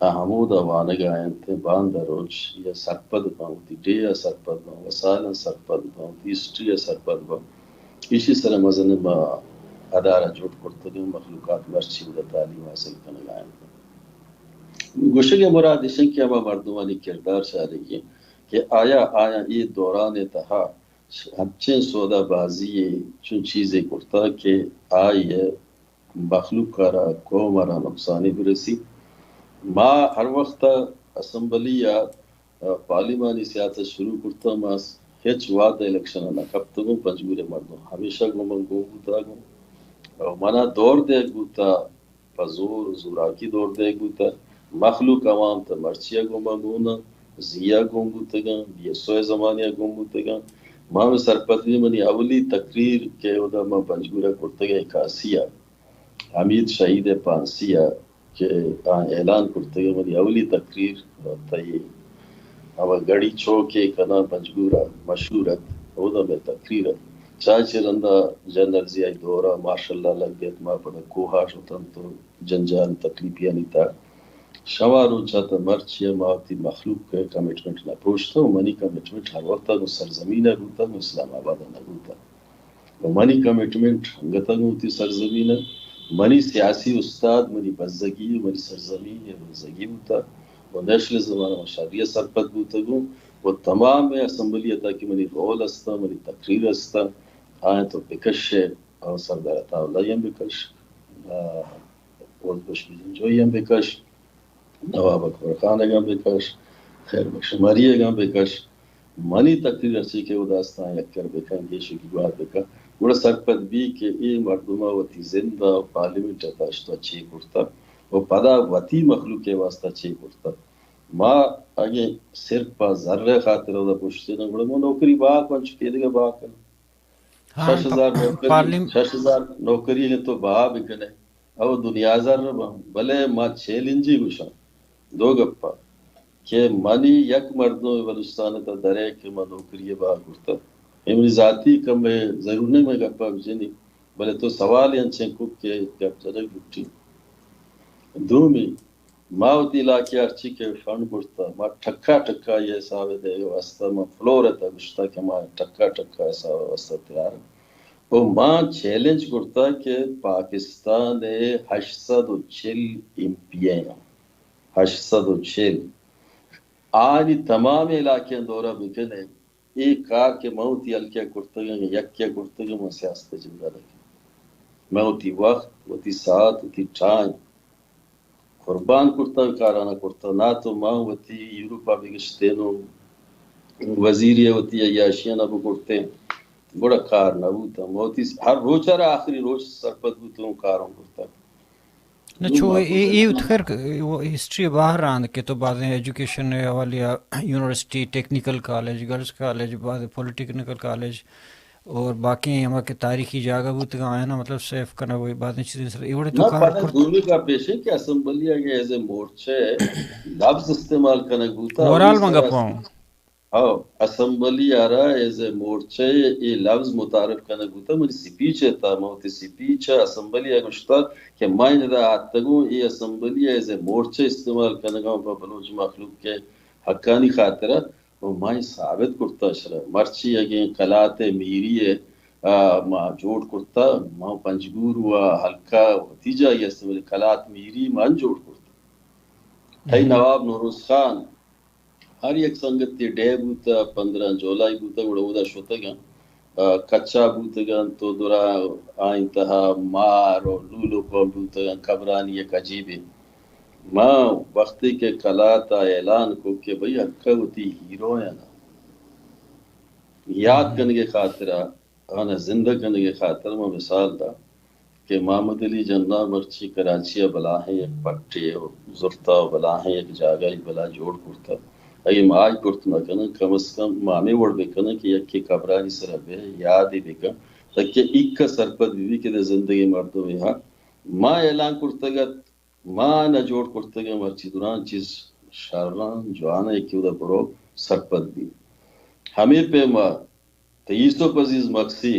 احمود وانگا انتے باندہ روچ یا سرپد باؤتی ڈیا سرپد باؤ وسائل سرپد باؤ ہسٹری سرپد باؤ اسی طرح مزن با ادارہ جوڑ کرتا گئے مخلوقات مرچی دا تعلیم حاصل کرنے گئے گوشگ مراد اسے کہ ہمیں مردمانی کردار چاہ رہی ہے کہ آیا یہ دوران تہا ہمچین سودا بازی چون چیزیں کرتا کہ آئی مخلوق کارا قومارا نقصانی برسی ما ہر وقت اسمبلی یا پارلیمانی سیاست شروع کرتا ما ہیچ وعد الیکشن نہ کبتا گوں پنجگور مردوں ہمیشہ گومن گو گوتا گوں منا دور دے گوتا پزور زوراکی دور دے گوتا مخلوق عوام تا مرچیا گومن گونا زیا گونگو تگا بیسوئے زمانیہ گونگو تگا ماں میں سرپدوی منی اولی تقریر کے ادا ماں پنجگورہ کرتگا 81 حمید شہید پانسیہ کے اعلان کرتگا منی اولی تقریر تایی او گڑی چوکے کنا پنجگورہ مشہورت ادا میں تقریر چاچے رندہ جنرل زیائی دورہ ماشاءاللہ لگ گیت ماں پڑا کوہا شتن تو جنجان تکلیفیاں نہیں تا شوارو چاہتا مرچی ماوتی مخلوق کے کمیٹمنٹ نہ پوچھتا ہوں منی کمیٹمنٹ ہر وقتا گو سرزمین روتا گو اسلام آباد نہ روتا و منی کمیٹمنٹ ہنگتا گو تی سرزمین منی سیاسی استاد منی بزگی منی سرزمین یا بزگی ہوتا و نیشنل زمانہ مشاریہ سرپت ہوتا گو و تمام اسمبلیتا کی منی رول استا منی تقریر استا آئیں تو بکش اور سردار عطاءاللہ یم بکش اور بشمی جنجو یم بکش نواب اکبر خان گاں بکش خیر بخشماری گاں بکش منی تقریر اچھی کے اداستان یکر بکا گیشو کی گوار بکا گوڑا سرپت بھی کہ ای مردمہ وطی زندہ پارلیمنٹ اتاشتا اچھی کرتا و پدا وطی مخلوق کے واسطہ اچھی کرتا ما اگے صرف پا ذرے خاطر دا پوچھتے نا بڑا مو نوکری با کون چکے دے گا با کن ہاں 6000 نوکری پارلیم 6000 نوکری ہے تو با بکنے او دنیا زر با بلے ما چیلنجی گوشا دو گپا کہ منی یک مردوں بلوچستان تا درے کہ ما نوکری با کرتا امری ذاتی کم ہے ضرور نہیں میں گپا بجنی بلے تو سوال ہیں چھنکو کہ گپ جرگ گٹی دومی ما ہوتی علاقے ارچی کے فنڈ گڑتا ما ٹھکا ٹھکا یہ حساب دے گا واسطہ ما فلور ہے گشتا کہ ما ٹھکا ٹھکا حساب واسطہ تیار وہ ما چیلنج گڑتا کہ پاکستان 840 امپیاں 840 آنی تمام علاقے دورہ بکنے ایک کار کے موتی ہلکے کرتگیں یکیا کرتگیں میں سیاست جمدہ رکھیں موتی وقت ہوتی ساتھ ہوتی ٹائم قربان کرتا کارانا کرتا نہ تو ماں ہوتی یوروپا بگشتینو وزیری ہوتی عیاشیاں نہ بکرتے بڑا کار نہ ہوتا موتی ہر روچہ را آخری روچ سرپت ہوتا ہوں کاروں کرتا نہ چھو یہ خیر ہسٹری باہر آند کہ تو بعض ایجوکیشن حوالی university technical college girls college بعض پولیٹیکنیکل کالج اور باقی ہمارا کے تاریخی جگہ بوت آیا نا مطلب سیف کرنا وہی باتیں چیزیں سر یہ بڑے تو کار دومی کا پیش ہے کہ اسمبلی آگے ایز اے مورچے لفظ استعمال کرنے بوتا اوورال منگا پاؤں ہاں اسمبلی آ رہا ایز اے مورچے یہ لفظ متعارف کرنے بوتا میری سپیچ ہے تا موتی سپیچ ہے اسمبلی آگشتا کہ مائن دا آتگوں یہ اسمبلی ایز اے مورچے استعمال کرنے گا بلوچ مخلوق کے حقانی خاطرہ وہ مائن ثابت کرتا شرح مرچی اگیں کلات میری ہے ما جوڑ کرتا ما پنجگور ہوا حلقہ نتیجہ یہ اسمبلی کلات میری مان جوڑ کرتا تھئی نواب نوروز خان ہر ایک سنگت تی ڈے بوتا 15 جولائی بوتا گوڑا اودا شوتا گا کچا بوتا گا تو درا آئین تہا مار اور لولو کو بوتا گا کبرانی ایک عجیبی ماں وقتی کے کلاتا اعلان کو کہ بھئی حقہ ہوتی ہیرو ہے نا یاد کرنے کے خاطرہ آنا زندہ کرنے کے خاطر میں مثال دا کہ محمد علی جنہ مرچی کراچی بلا ہیں ایک پٹے زرتا بلا ہیں ایک جاگہ ایک بلا جوڑ کرتا اگر ماج کرت نہ کنا کم از کم مامی وڑ بکنا کہ یکی کبرانی سر بے یاد ہی بکا تاکہ ایک کا سرپد بھی کہ زندگی مردوں میں ہاں ماں اعلان کرتگت ماں نہ جوڑ کرتگا مرچی دوران چیز شارلان جوانا ایکی دا برو سرپد بھی ہمیں پہ ماں تیسو پزیز مقصی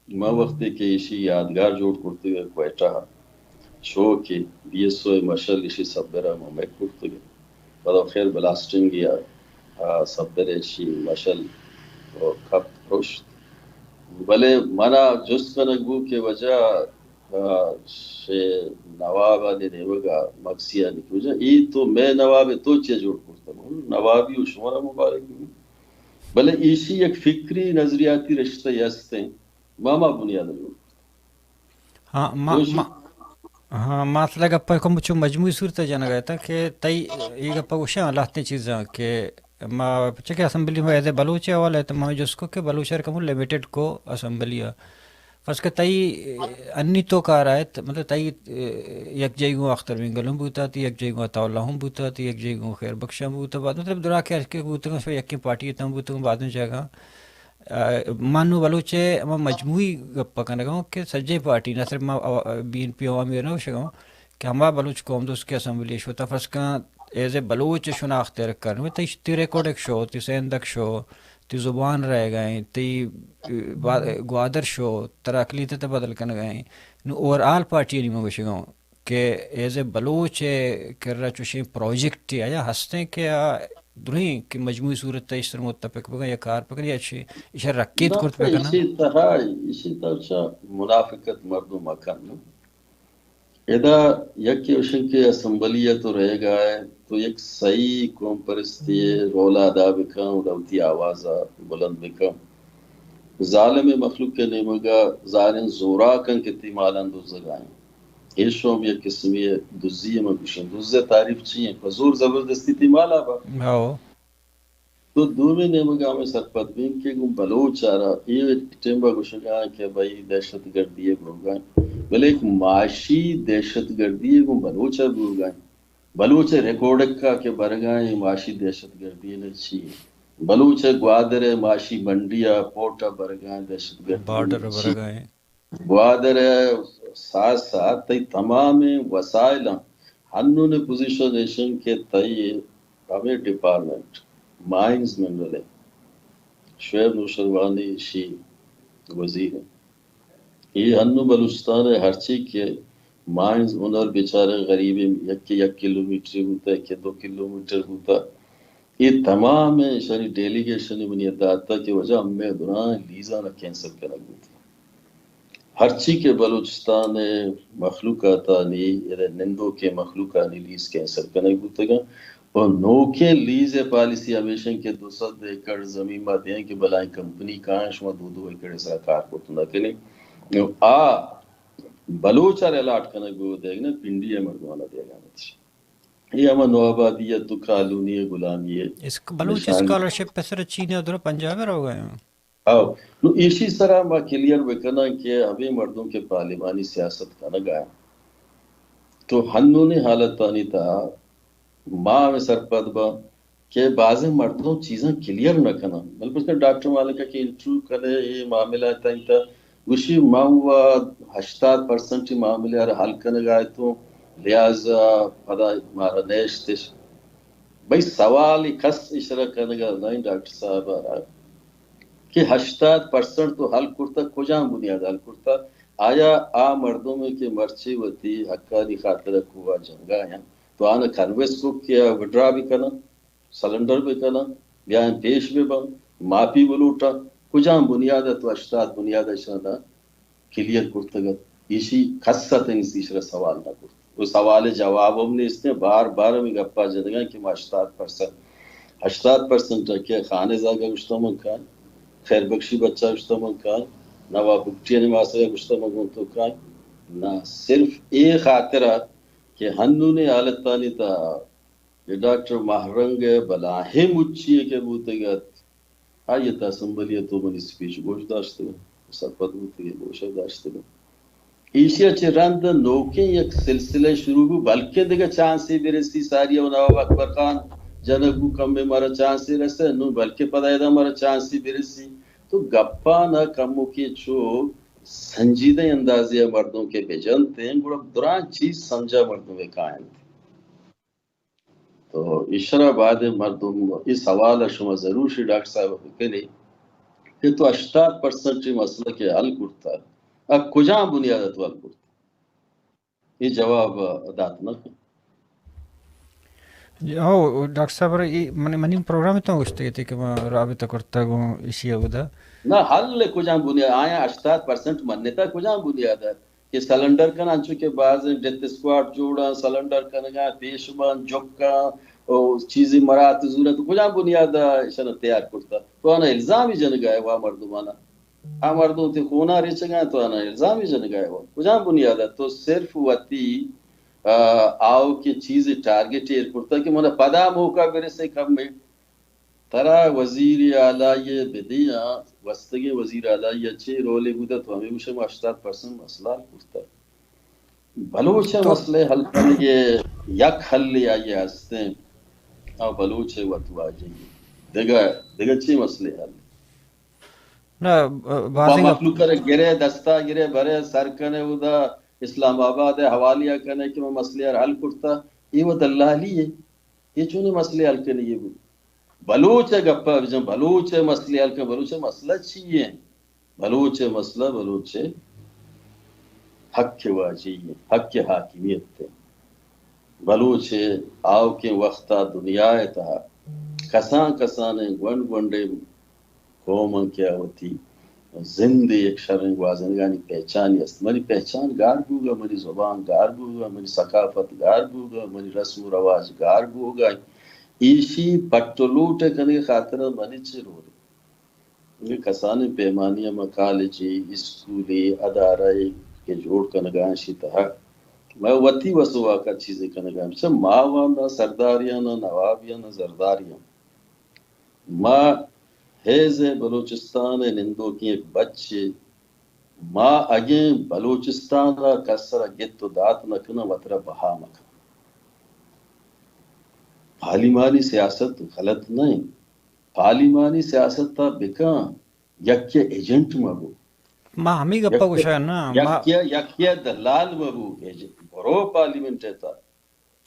ماں وقتی کے اسی یادگار جوڑ کرتگا کوئٹا شو کی بیسو مشل اسی سبرہ ممیک کرتگا بدا خیر بلاسٹنگ یا سبرہ اسی مشل کھپ رشت بلے منا جس کنگو کے وجہ سے نواب آدھے نیوگا مقصیہ نکی وجہ ای تو میں نواب تو چیز جوڑ کرتا ہوں نوابی و شمارہ مبارک بھی بلے اسی ایک فکری نظریاتی رشتہ یستے ہیں ماما بنیاد جوڑ ہاں ماسلا گپا کو مجھے مجموعی صورت جانا گیا تھا کہ تئی یہ گپا کو شاہ لاتے چیزاں کہ ما چکے اسمبلی میں ایز اے بلوچ والا ہے تو میں جس کو کہ بلوچر کم لمیٹڈ کو اسمبلی فرض کہ تئی انی تو کار آئے مطلب تئی یک جائی گو اختر ونگلوں بوتا تھی یک جائی گو عطاء ہوں بوتا تھی یک جائی گو خیر بخشاں بوتا بعد مطلب درا کے بوتا گا یکی پارٹی تم بوتا گا بعد میں جگہ مانو بلوچے اما مجموعی گپا کرنے گا کہ سجے پارٹی نہ صرف بی این پی عوامی نہ ہوشگا کہ ہما بلوچ قوم دوست کے اسمبلی شوتا فرض کا ایز اے بلوچ شناخت رکھنے میں تی ریکارڈ ایک شو تی سیندک شو تی زبان رہ گئے تی گوادر شو تراکلی تے بدل کرنے گئے اوور آل پارٹی نہیں میں گا کہ ایز اے بلوچ کر رہا چوشی پروجیکٹ یا ہستے ہیں کہ درہیں کہ مجموعی صورت تا اس طرح متفق بگا یا کار پکن یا اچھی رکیت کرت پکنا اسی طرح منافقت مردم مکان ادا یکی اوشن کے اسمبلیہ تو رہ گا ہے تو یک صحیح قوم پرستی رولا ادا بکم دوتی آوازہ بلند بکم ظالم مخلوق کے نیمگا ظالم زورا کن کتی مالان دوزگائیں ایشوم یک قسمی دوزی میں کشن دوزے تعریف چیئیں فضور زبردستی تی مالا با تو دومی نیمگا میں سرپت بین کے گم بلوچ آرہا یہ ٹیمبا گوشگاں کہ بھائی دہشت گردی ہے گروگائیں بلے ایک معاشی دہشت گردی ہے گم بلوچ آر گروگائیں بلوچ ریکارڈکا کے برگائیں معاشی دہشت گردی نے چھی بلوچ گوادر معاشی منڈیا پوٹا برگائیں دہشت گردی بارڈر نے چھی برگائیں گوادر ساتھ ساتھ تی تمام وسائل ہنو نے پوزیشن کے تئی ہمیں ڈپارٹمنٹ مائنز منرل شعیب نوشروانی شی وزیر یہ ہنو بلوچستان ہرچی کے مائنز انر بیچارے غریب یک کلومیٹر ہوتا ہے کہ 2 کلومیٹر ہوتا یہ تمام شری ڈیلیگیشن بنیاد آتا کہ وجہ ہمیں دوران لیزا نہ کینسل کرا گئی ہرچی کے بلوچستان مخلوقاتا نہیں نندو کے مخلوقانی لیز کینسل کرنا گئی گا اور نو کے لیز پالیسی ہمیشہ کے 200 ایکڑ زمین میں دیں کہ بلائیں کمپنی کہاں شما 2 ایکڑ سرکار کو تنہ کریں آ بلوچار الاٹ کرنا گو دے گا پنڈی ہے مردوانا دے گا یہ ہمیں نوآبادیت تو کالونی غلامی ہے اس بلوچ اسکالرشپ پہ سر چین ادھر پنجاب میں رہو گئے ہیں آؤ نو اسی طرح میں کلیئر بکنا کہ ابھی مردوں کے پارلیمانی سیاست کا نہ گیا تو ہنو نے حالت تانی تا ماں میں سرپد با کہ بعض مردوں چیزیں کلیئر نہ کرنا بلکہ اس کا ڈاکٹر مالکہ کہ انٹرویو کرے یہ معاملہ تا گوشی ماں ہوا 80% معاملے حل کرنے گئے تو لہذا پدا مارا نیشتش بھئی سوال کس اشارہ کرنے گا نہیں ڈاکٹر صاحب کہ 80% تو حل کرتا کجام بنیاد حل کرتا آیا آ مردوں میں کہ مرچی ہوتی حقانی خاطر قوہ جنگا ہیں تو آنا کنویس کو کیا وڈرا بھی کرنا سلنڈر بھی کرنا بیان پیش بھی بن ماپی بلوٹا کجام بنیاد تو 80 بنیاد اشارہ کلیئر کرتا گا اسی خصت انسی سوال نہ کرتا وہ سوال جواب ہم نے اس نے بار بار ہمیں گپا جدگا کہ 80% رکھے خانے زاگا گشتمن کھان خیر بخشی بچہ گشتمن کھان نواب بکٹی نماسا گشتمن گن تو کھان نہ صرف ایک خاطرہ کہ ہنو نے حالت تانی تا یہ ڈاکٹر محرنگ بلاہی مچی ہے کہ بوتے گا آئیتا سنبھلیے تو منی سپیچ گوش داشتے گا سرپد ہوتے گا گوشہ داشتے گا ایشیا چرند نوکیں یک سلسلہ شروع ہو بلکہ دیکھا چانسی برسی ساری نواب اکبر خان جنگو کم میں مارا چانسی رسے نو بلکہ پدایدہ مارا چانسی برسی تو گپا نہ کمو کی چھو سنجیدہ اندازی مردوں کے بیجنتے ہیں گوڑا دوران چیز سمجھا مردوں میں قائم تھے تو اشرا بعد مردوں اس حوالہ شما ضرور شی ڈاکٹر صاحب کلی کہ تو 80% مسئلہ کے حل کرتا ہے اب کجاں بنیادت حل کرتا یہ جواب دات نہ او ڈاکٹر صاحب منی پروگرام تو گشتے تھے کہ میں رابطہ کرتا گوں اسی ہودا نہ حل کجاں بنیاد آیا 80% منتا کجاں بنیاد ہے کہ سلنڈر کا انچو کے بعض ڈیتھ سکواڈ جوڑا سلنڈر کا نگا پیشمان جھکا چیزیں مرات ضرورت کجاں بنیاد شن تیار کرتا تو انا الزام ہی جن گئے وا مردمانہ مردوں تے خونا ریچ گئے تو انا الزام ہی جن گئے وا کجاں بنیاد تو صرف وتی آؤ کی چیز ٹارگٹ ایر کرتا کہ منا پدا موقع میرے سے کم میں ترا وزیر اعلیٰ بدیا وستگی وزیر اعلیٰ اچھے رولے بودا تو ہمیں مشہ 80% مسئلہ حل کرتا بلوچ مسئلے حل کرنے کے یک حل لے آئیے ہستے ہیں اور بلوچ وقت آجائیے دیگا چی مسئلے حل مخلوق کرے گرے دستا گرے بھرے سر کنے ادا اسلام آباد حوالیہ کنے کہ میں مسئلے حل کرتا یہ وہ دلالی ہے یہ چونے مسئلے حل کرنے یہ بلوچ گپا بلوچ مسئلے حل کرنے بلوچ مسئلہ چیئے بلوچ مسئلہ بلوچ حق کے واجیے حق کے حاکمیت تے بلوچ آو کے وقتا دنیا تا کسان کسانے گونڈ گونڈے قوم کیا ہوتی زندے ایک شرنگ وازنگانی پہچانی است منی پہچان گار گوگا منی زبان گار گوگا منی ثقافت گار گوگا منی رسم و رواج گار گوگا ایشی پٹلوٹ کنے خاطر منی چرو رہے کسان پیمانیہ کالجی اسکولی ادارہ کے جوڑ کنگان شی تہا میں وطی وسوا کا چیزیں کنگان سے ماں نہ سرداریاں نہ نوابیاں نہ زرداریاں ماں حیز بلوچستان نندو کی ایک بچے ماں اگیں بلوچستان را کسرا گت و دات نکنا وطرہ بہا مکنا پارلیمانی سیاست غلط نہیں، پارلیمانی سیاست تا بکاں یک ایجنٹ مبو، ما ہمی گپا گوشا نا ما یک دلال مبو برو پارلیمنٹ تا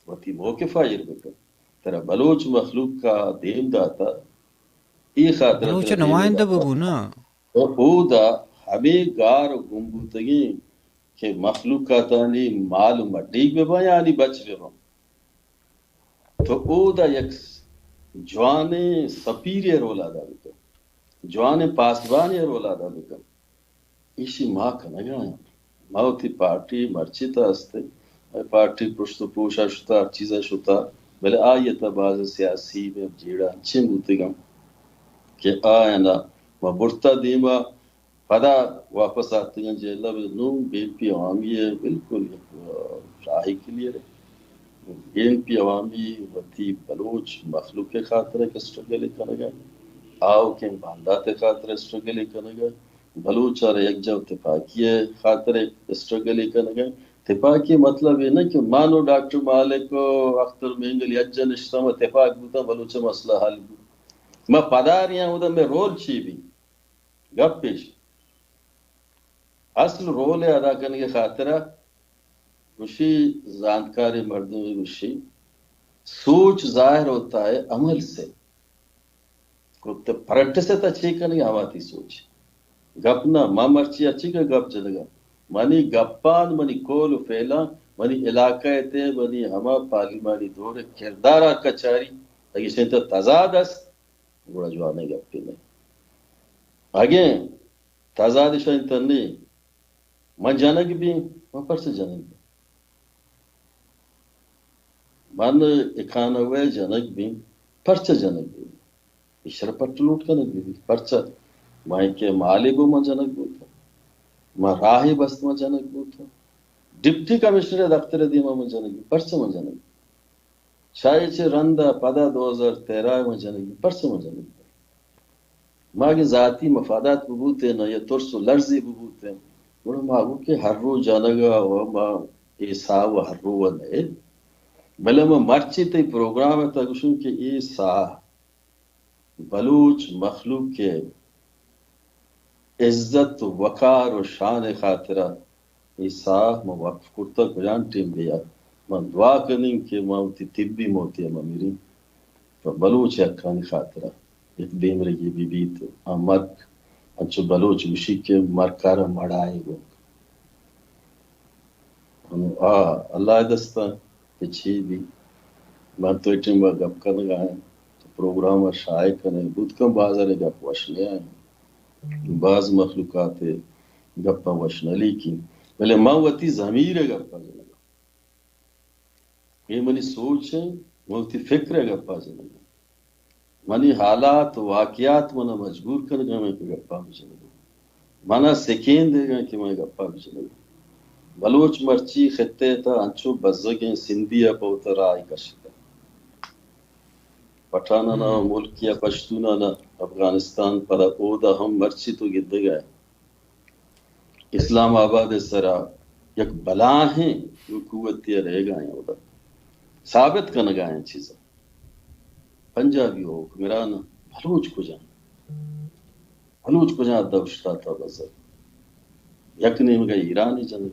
وتی موقف آئیر بکا ترا بلوچ مخلوق کا دیم داتا ای خاطر بلوچ نمائندہ ببو نا او دا ہمیں گار گمبوتگی کہ مخلوقاتانی مال مڈیگ ببا یعنی بچ ببا تو او دا یک جوان سپیری رول ادا بکا، جوان پاسبانی رول ادا بکا. ایشی ماں کنگا ماں تی پارٹی مرچی تا استے پارٹی پشت پوشا شتا چیزا شتا بلے آیتا باز سیاسی میں جیڑا اچھے موتی گم کہ آئینا ما برتا دیما پدا واپس آتے ہیں جے اللہ نو بی پی عوامی ہے بالکل راہی کلیئر ہے. بی پی عوامی وتی بلوچ مخلوق کے خاطر ہے کہ سٹرگل کرنگا آو کے باندات خاطر سٹرگل کرنگا بلوچ اور یک جو اتفاقی خاطر سٹرگل کرنگا. اتفاقی مطلب ہے نا کہ مانو ڈاکٹر مالک اختر مینگل یجا نشتہ میں اتفاق بوتا بلوچ مسئلہ حل بو میں پداریاں ہوتا میں رول چی بھی گپ پیش اصل رول ادا کرنے کے خاطرہ گوشی زانکاری مردوں میں گوشی سوچ ظاہر ہوتا ہے عمل سے پرٹ سے تا چھ کرنے آواتی سوچ گپ نہ ماں مرچی اچھی کا گپ جلگا منی گپان منی کول فیلا منی علاقہ تے منی ہما پارلیمانی دور کردارہ کچاری اگی سینتا تضاد اس گوڑا جوانے گپی نہیں آگے تضاد شاید نہیں من جانگ بھی من پر سے جانگ بھی من اکانوے جانگ بھی پرچہ جانگ بھی اشار پٹ لوٹ کنگ بھی پرچہ مائی کے مالگو من جانگ بھی تھا میں راہی بست میں جانگ بھی تھا ڈپٹی کمشنر دفتر دیما من جانگ بھی پرچہ من جانگ بھی شاید چھ رندہ پدا 2013 میں جانگ بھی پرچہ من جانگ بھی ماں ذاتی مفادات ببوتے نا یا ترس و لرزی ببوتے گوڑا ماں کہ ہر رو جانگا و ماں ایسا و ہر رو و نئے بلے میں مرچی تی پروگرام ہے تا گوشن کہ ایسا بلوچ مخلوق کے عزت و وقار و شان خاطرہ ایسا میں وقف کرتا کجان ٹیم بیا میں دعا کرنی کہ میں تی طبی موتی ہے میری بلوچ اکانی خاطرہ ایک بیمرگی بی بیت مرک انچو بلوچ گوشی کے مرکارہ مڑائے گو اللہ دستا پچھی بھی میں تو ایٹیم با گپ کرنے گا ہے تو پروگرام اور شائع کرنے بود کم بازارے گپ وشنے آئے بعض مخلوقات گپا وشنلی کی بلے ماں وتی ضمیر گپا جنگا یہ منی سوچ ہے وتی فکر گپا جنگا منی حالات واقعات منا مجبور کر گا میں کہ گپا بچنے گا منا سکین دے گا کہ میں گپا بچنے گا بلوچ مرچی خطے تا انچو بزگیں سندھیا پوتر آئی کشتا پٹھانانا ملکیا پشتونانا افغانستان پر اودا ہم مرچی تو گد گئے اسلام آباد سرا یک بلا ہیں جو قوتیہ رہ گئے ہیں اودا ثابت کرنے گئے ہیں چیزیں پنجابی ہو حکمران بلوچ کو جان دوشتا تھا بزر یک نے مگا ایرانی جنگ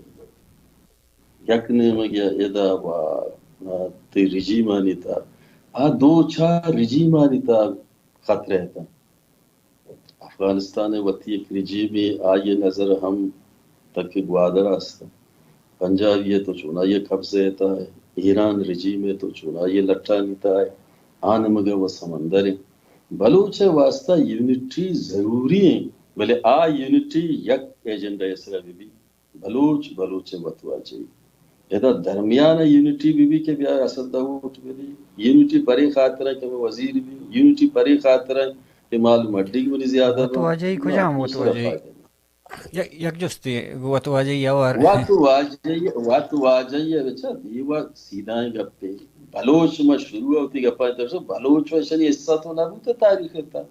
یک نے مگا ادا و تی رجیمانی تا دو چار رجیمانی تا خطرے تا افغانستان وطی ایک رجیمی آئیے نظر ہم تک گوادر آستا پنجابی تو چونا یہ قبضے تا ہے ایران رجیم تو چونا یہ لٹانی تا ہے آن مگا وہ سمندر ہیں بلوچ واسطہ یونٹی ضروری ہیں بلے یونٹی یک ایجنڈا اسرا بھی بلوچ بتوا چاہیے یہ درمیان یونٹی بھی کہ بیا اسد داوٹ بھی یونٹی پری خاطر ہے کہ وزیر بھی یونٹی پری خاطر ہے کہ معلوم اڈی بھی زیادہ تو واجی کو جام وہ تو واجی یک جستی وہ تو واجی یار وات واجی بچا دیوا سیدھا گپے بلوچ میں شروع ہوتی گپا تو بلوچ وشنی حصہ تو نہ بوتا تاریخ تھا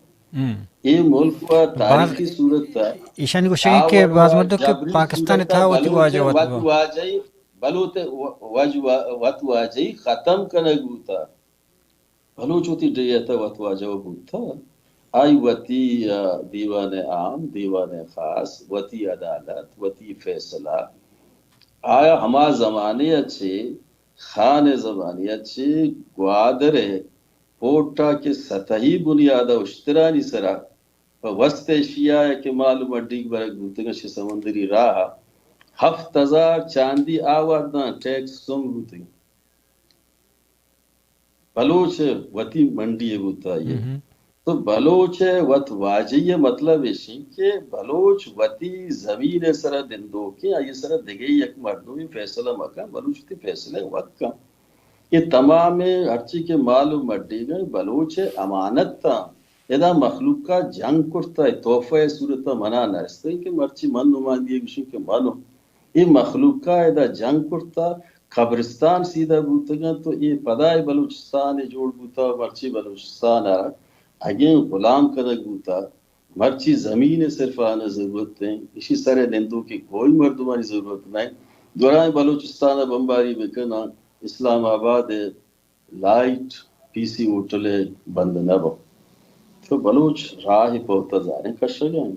یہ ملک کا تاریخی صورت تھا ایشانی کو شکی کہ بعض مدد کہ پاکستان تھا وہ تو واجی بلوت واجی ختم کرنے گوتا بلوچ ہوتی ڈیتا وتوا جو ہوتا آئی وتی دیوان عام دیوان خاص وتی عدالت وتی فیصلہ آیا ہما زمانے اچھے خان زمانے اچھے گوادر پوٹا کے سطحی بنیاد اشترانی سرا وسط ایشیا کے معلوم اڈیگ برگ بوتگش سمندری راہ 7,000 چاندی آواد نہ ٹیکس سنگ ہوتے بلوچ وتی منڈی ہوتا یہ تو بلوچ وت واجی مطلب اسی کہ بلوچ وتی زمین سر دندو کے یہ سر دگے یک مردمی فیصلہ مکہ بلوچ تی فیصلہ وقت کا یہ تمام ہرچی کے معلوم مڈی گئے بلوچ امانت تا ادا مخلوق کا جنگ کرتا ہے تحفہ صورت منع نرستے کہ مرچی من نمائندی گشی کے منو یہ مخلوق کا ادا جنگ کرتا قبرستان سیدھا بوتگا تو یہ پدائے بلوچستان جوڑ بوتا مرچی بلوچستان آرہ اگیں غلام کنک بوتا مرچی زمین صرف آنا ضرورت ہے اسی سرے نندو کی کوئی مردمانی ضرورت نہیں دوران بلوچستان بمباری بکنا اسلام آباد لائٹ پی سی ہوٹلے بند نہ بو تو بلوچ راہ پوتا جانے کشا گئے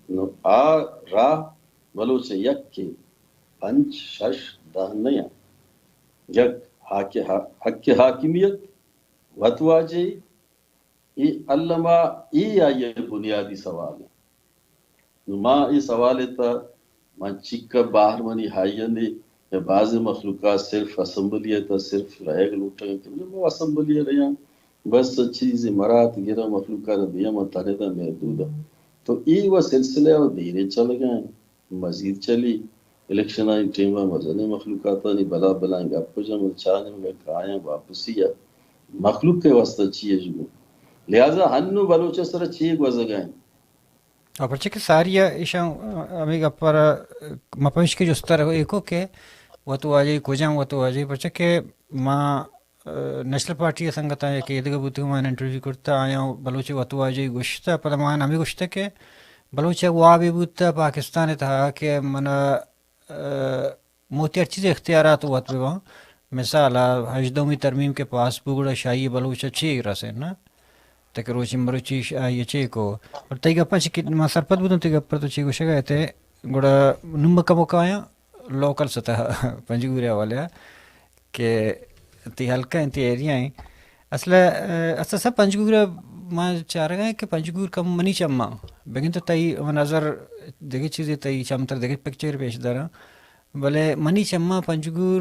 نو آ راہ بلوچ یک کے 5-6 دہنیاں یک حق حاکمیت وتواجی ای علمہ ای آئی بنیادی سوال ہے نو ماں ای سوال تا من چکا باہر منی ہائیندی یا بعض مخلوقات صرف اسمبلی تا صرف رہے گا لوٹا گا کہ وہ اسمبلی رہا بس چیزی مرات گرا مخلوقات دیا منتانے تا محدودا تو ای وہ سلسلے اور دیرے چل گئے مزید چلی الیکشن آئی ٹیمہ مزنے مخلوقات نہیں بلا بلائیں گا آپ کو جا ملچانے میں کھائیں واپسی یا مخلوق کے واسطہ چیئے جو لہذا ہنو بلوچ سر چیئے گوزہ گئیں اور پرچہ کہ ساریا ایشاں امیگا پر مپنش کے جستر ایکو کہ وہ تو آجائی کجام وہ تو آجائی پرچہ کہ ماں نیشنل پارٹی سنگت آیا کہ ادھگا بوتی میں انٹرویو کرتا آیا بلوچ وہ تو آجائی گوشتا پتہ مان ہمیں گوشتا کہ بلوچ وہ آبی بوتا پاکستان تھا کہ من موتی ہر چیز اختیارات ہوا تو وہاں مثال 18ویں ترمیم کے پاس بگڑا شاہی بلوچ اچھی رسے نا تک روچی مروچی یہ چی کو اور تی گپا چی ما سرپت بودن تی گپر تو چی کو شگا تے گوڑا نمکا مکایا لوکل سطح پنجگوریا والیا کہ تی حلقہ انتی ایریا ہیں اصلا سب پنجگوریا ما چاہ رہا ہے کہ پنجگور کم منی چمّا بگن تو تی مناظر دیکھے چیزیں تی چمتر دیکھے پکچر پیش دارا بلے منی چمّا پنجگور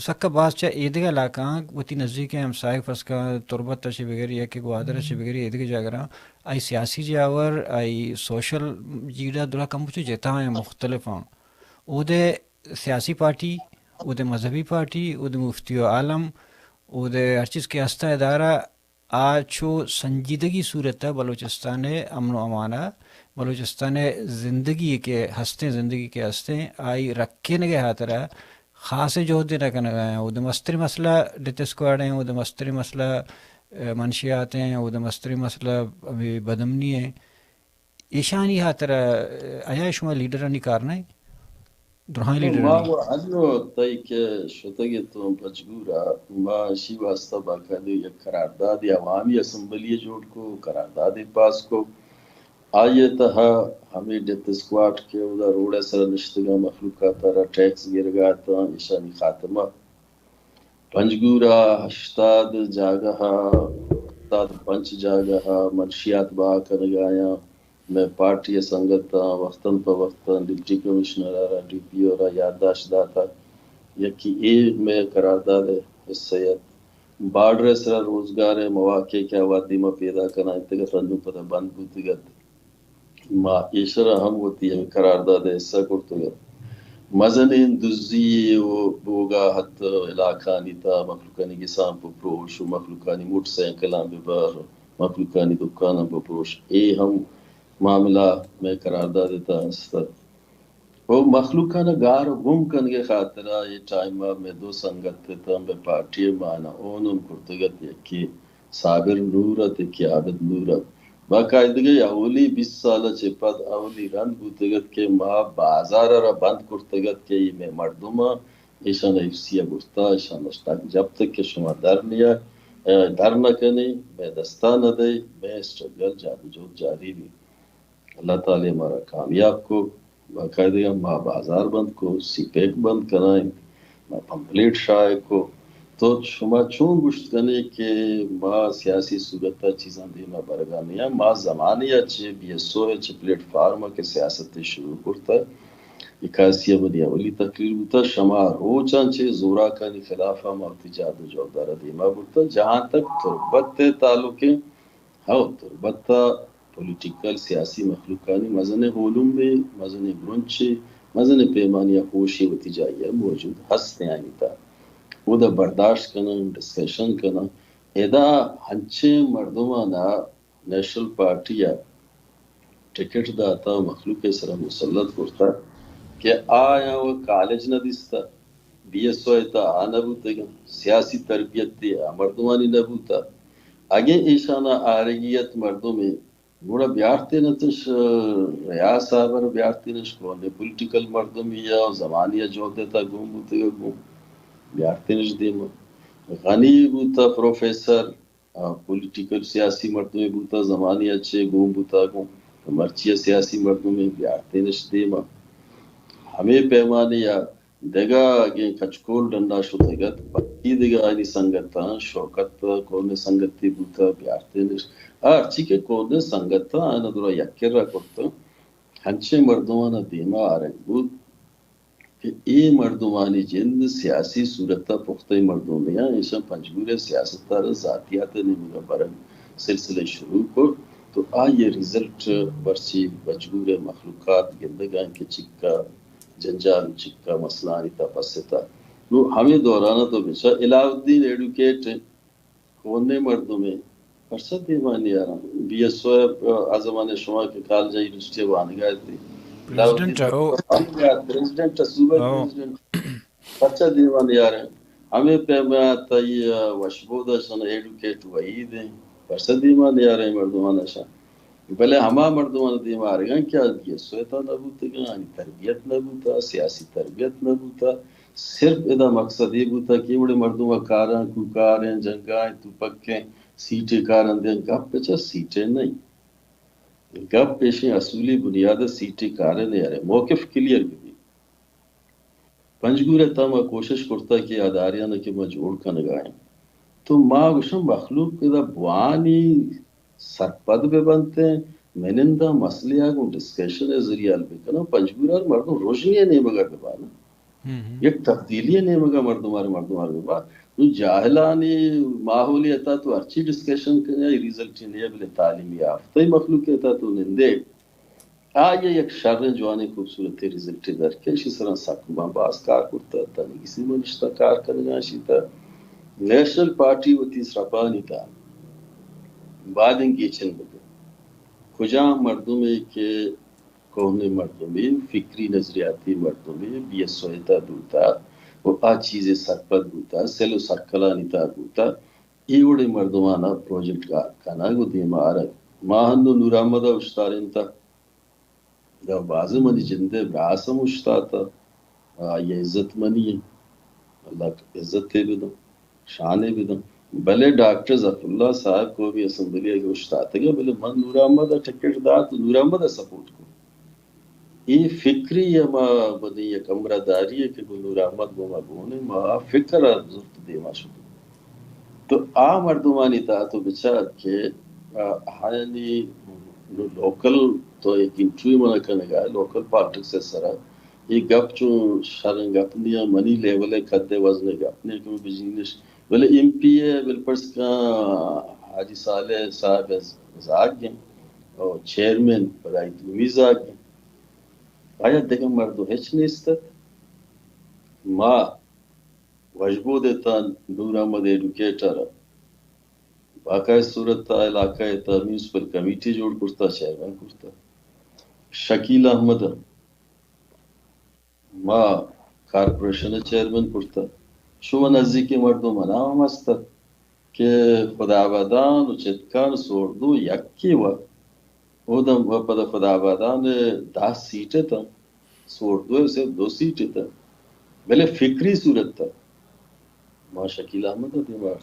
سکا باز چا ایدگا لاکاں وتی نزدیک ہم سائق فرس کا تربت اچھی بغیر یا کہ گوادر اچھی بغیر ایدگا جاگرا آئی سیاسی جاور آئی سوشل جیڑا درا کم پچھو جیتا ہیں مختلف ہیں او دے سیاسی پارٹی او دے مذہبی پارٹی او دے مفتی و عالم او دے ہر چیز کے ہستہ ادارہ آچو سنجیدگی صورت ہے بلوچستان امن و امانہ بلوچستان زندگی کے ہستے زندگی کے ہستے آئی رکھے نگے ہاترہ خاص جو دے نہ کرنا گئے ہیں وہ مستری مسئلہ ڈیتھ اسکواڈ ہیں وہ مستری مسئلہ منشیات ہیں وہ مستری مسئلہ ابھی بدمنی ہے ایشانی ہاتر آیا شما لیڈر نہیں کارنا ہے درہاں لیڈر ما نہیں وہ انو تائی کہ شتگی تو پچگورا ما شی واسطہ باقاعدہ یک قرارداد عوامی اسمبلی جوڑ کو قرارداد پاس کو آئیے تہا ہمیں ڈیتھ اسکواڈ کے ادھا روڑے سر نشتگا مخلوقات تارا ٹیکس گر گا تا ایشانی خاتمہ پنجگورا 80 جاگہا 75 جاگہا منشیات با کنگایا میں پارٹی سنگت تا وقتاً پا وقتاً ڈپٹی کمیشنر آرہ ڈی پی اور یادداشت داتا یکی اے میں قرارداد حصیت بارڈر سر روزگار مواقع کیا وادی میں پیدا کرنا انتگت رنو پتہ بند بودگت ما ایشرا ہم ہوتی ہے قرارداد حصہ کرتگت مزنین دزی و بوگا حت علاقانی تا مخلوقانی گسان پا پروش و مخلوقانی موٹ سینکلان ببار مخلوقانی دکانا پا پروش اے ہم معاملہ میں قرارداد دیتا ہستت وہ مخلوقانا گار گم کنگے خاطرہ یہ ٹائمہ میں دو سنگت دیتا میں پارٹی مانا اونم کرتگت یکی صابر نورت یکی عابد نورت باقاعدگی اولی 20 سالہ چپد اولی رند بوتگت کے ما بازار را بند کرتگت کے یہ میں مردمہ ایشان ایفسیہ گرتا ایشان اشتاک جب تک کہ شما در لیا در نہ کنے بے دستہ نہ دے بے اسٹرگل جاری بھی. اللہ تعالی ہمارا کامیاب کو باقاعدہ ماں بازار بند کو سی پیک بند کرائیں ماں پمپلیٹ شائع کو تو شما چون گشت کنے کہ ماں سیاسی صورتہ چیزاں دیما برگانیا ماں زمانیہ چے بی ایس او چے پلیٹ فارما کے سیاست شروع کرتا اکاسیہ بدی اولی تقریر ہوتا شما روچان چے زورا کانی خلافہ مرتجاد جودارہ دیما برتا جہاں تک تربت تعلقیں ہاں تربت پولیٹیکل سیاسی مخلوقانی مزن علوم میں مزن برنچے مزن پیمانیہ خوشی ہوتی جائیے موجود ہستے آئیں تا وہ دا برداشت کرنا ڈسکشن کرنا ایدا ہنچے مردمانا نیشنل پارٹیا ٹکٹ داتا مخلوق سر مسلط کرتا کہ آیا وہ کالج نہ دیستا بی ایس او ایتا آنا بوتا گا سیاسی تربیت دیا مردمانی نہ بوتا اگے ایشانا آرگیت مردوں میں بڑا بیارتے نتش ریاض صاحبر بیارتے نش کونے پولیٹیکل مردوں میں یا زمانیہ جو دیتا گوم بوتے گا گوم بیارتے نش دیما غنی بوتا پروفیسر پولیٹیکل سیاسی مردوں میں بوتا زمانیہ اچھے گوم بوتا گوم مرچیہ سیاسی مردوں میں بیارتے نش دیما ہمیں پیمانے یا دگا اگیں کچکول ڈنڈا شو دگت پکی دگا آئینی سنگتا شوکت کونے سنگتی بوتا بیارتے نش آرچی کے کونے سنگتا آئینا دورا یکر را کرتا ہنچے مردمانا دیما آرک بود کہ ای مردمانی جند سیاسی صورتہ پختہ مردمیا ایشا پنجگور سیاستہ را ذاتیات نمیگا برن سلسلے شروع کر تو آئیے ریزلٹ برچی بچگور مخلوقات گندگان کے چکا جنجال چکا مسئلانی تا پستا نو ہمیں دورانا تو بچا علاؤ الدین ایڈوکیٹ کونے مردوں میں پرسد دیوانی آرہا بی ایس او آزمان شما کے کالجہ یونیورسٹی وانگاہ تھی پریزیڈنٹ صوبہ پریزیڈنٹ پرسد دیوانی آرہا ہمیں پیمہ تایی وشبودہ شنا ایڈوکیٹ وحید ہیں پرسد دیوانی آرہا مردمانا شاہ بلے ہما مردمان دیما آرگاں کیا یہ سویتا نبوتا گا تربیت نبوتا سیاسی تربیت نبوتا صرف ادا مقصد یہ بوتا کہ بڑے مردمان کاراں کوکاریں جنگائیں توپکیں سیٹیں کارن دیں گپ پیچھا سیٹیں نہیں گپ پیشیں اصولی بنیاد سیٹیں کارن نہیں آرہے موقف کلیر بھی پنجگور تاما کوشش کرتا کہ اداریاں کہ مجھوڑ کا نگائیں تو ماں گوشم مخلوق ادا بوانی سرپد پہ بنتے ہیں مینندہ مسئلے آگوں ڈسکیشن ہے ذریعہ بکنا پنجگورار مردم روشنی نہیں مگا ببانا یک تبدیلی نہیں مگا مردمار ببا تو جاہلانی ماحولیتا تو ارچی ڈسکیشن کرنے ریزلٹ نہیں بلے تعلیمی آفتہ مخلوقیتا تو نندے آئیے یک شر جوانے خوبصورت ریزلٹ در کے اسی طرح ساکوبان باز کار کرتا تھا کسی منشتہ کار کرنا شیتا نیشنل پارٹی و تیسرا پانی تھا بعد انگیچن بگے کجا مردوں میں کہ کونے مردوں میں فکری نظریاتی مردوں میں بی ایس سویتا دوتا وہ آ چیزیں سرپد دوتا سیلو سرکلانیتا دوتا ایوڑے مردمانا پروجیکٹ کانا گو دیما آرک ماہندو نور احمدہ اشتارین تا یا بازم منی جندے براسم اشتاتا یہ عزت منی ہے اللہ عزت تے بدن شانے بدن بلے ڈاکٹر ظفر اللہ صاحب کو بھی اسمبلی کے اشتاتے گا بلے من نور احمد ٹکٹ دا تو نور احمد سپورٹ کو یہ فکری یا ما بنی یا کمرہ داری ہے کہ نور احمد کو ما گونے ما فکر ضرورت دیما شکر تو آ مردمانی تا تو بچار کہ ہانی لوکل تو ایک انٹروی منا کرنے گا لوکل پالیٹکس سے سرا یہ گپ چون شرنگ اپنی منی لیولے کھدے وزنے گا اپنے کیوں بجینش بلے ایم پی ہے بل پرس کا حاجی صالح صاحب ازاگ گئے اور چیئرمین پرائی دومیز آگ گئے آیا دیکھا مردو ہیچ نیستا ما وجبو دیتا نور احمد ایڈوکیٹر باقائی صورت علاقہ تا میونسپل کمیٹی جوڑ کرتا چیئرمین کرتا شکیل احمد ما کارپوریشن چیئرمین کرتا شما نزدیکی مردم منام هستا که خداوادان و چتکان سوردو یکی و اودم و پدا خداوادان 10 سیٹیں تا سوردو صرف 2 سیٹیں تا بلے فکری صورت تا ما شکیل احمد دیمار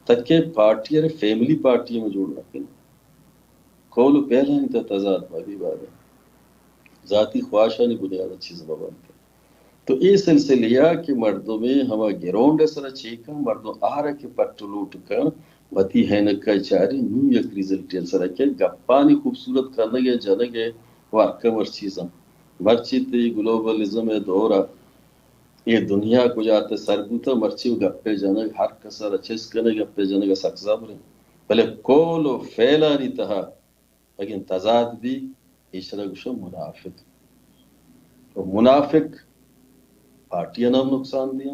تا تک کہ پارٹی ارے فیملی پارٹی میں جوڑ رکھیں کھولو پہلا نہیں تھا تضاد بھاگی بات ہے ذاتی خواہشانی بنیاد اچھی زبان کے تو یہ سلسلہ کہ مردوں میں ہما گراؤنڈ سر چیکا مردوں آرہ کے پٹلوٹ کا وتی ہینکا چاری نو یک ریزلٹ سر کے گپانی خوبصورت کرنگے جنگے وارکا مرچیزاں مرچی تی گلوبلزم دورا یہ دنیا کو جاتے سرگوتا مرچی گپے جنگ ہر کسر اچھس کنے گپے جنگ سکزا برے بلے کولو فیلانی تہا لیکن تضاد بھی ایشرا گوشو منافق تو منافق پارٹیاں نام نقصان دیا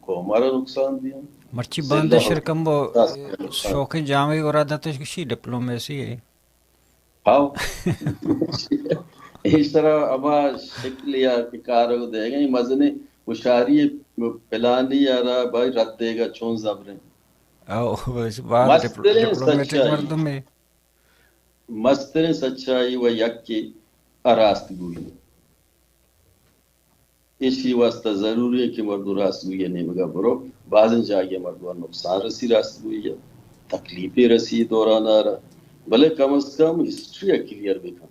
قومارا نقصان دیا مرچی باندھ شرکم وہ شوق جامعی اور عادت کسی ڈپلومیسی ہے ہاؤ اس طرح اما شکل یا کارو دے گا مزنے مشاری پلانی یا رہا بھائی رد دے گا چون زبریں مستر سچائی و یک کی اراست گوئی اسی واسطہ ضروری ہے کہ مردو راست گوئی نہیں مگا برو بعض جاگے مردو نقصان رسی راست گوئی ہے تکلیفی رسی دوران آ رہا بلے کم از کم ہسٹری کلیئر بکن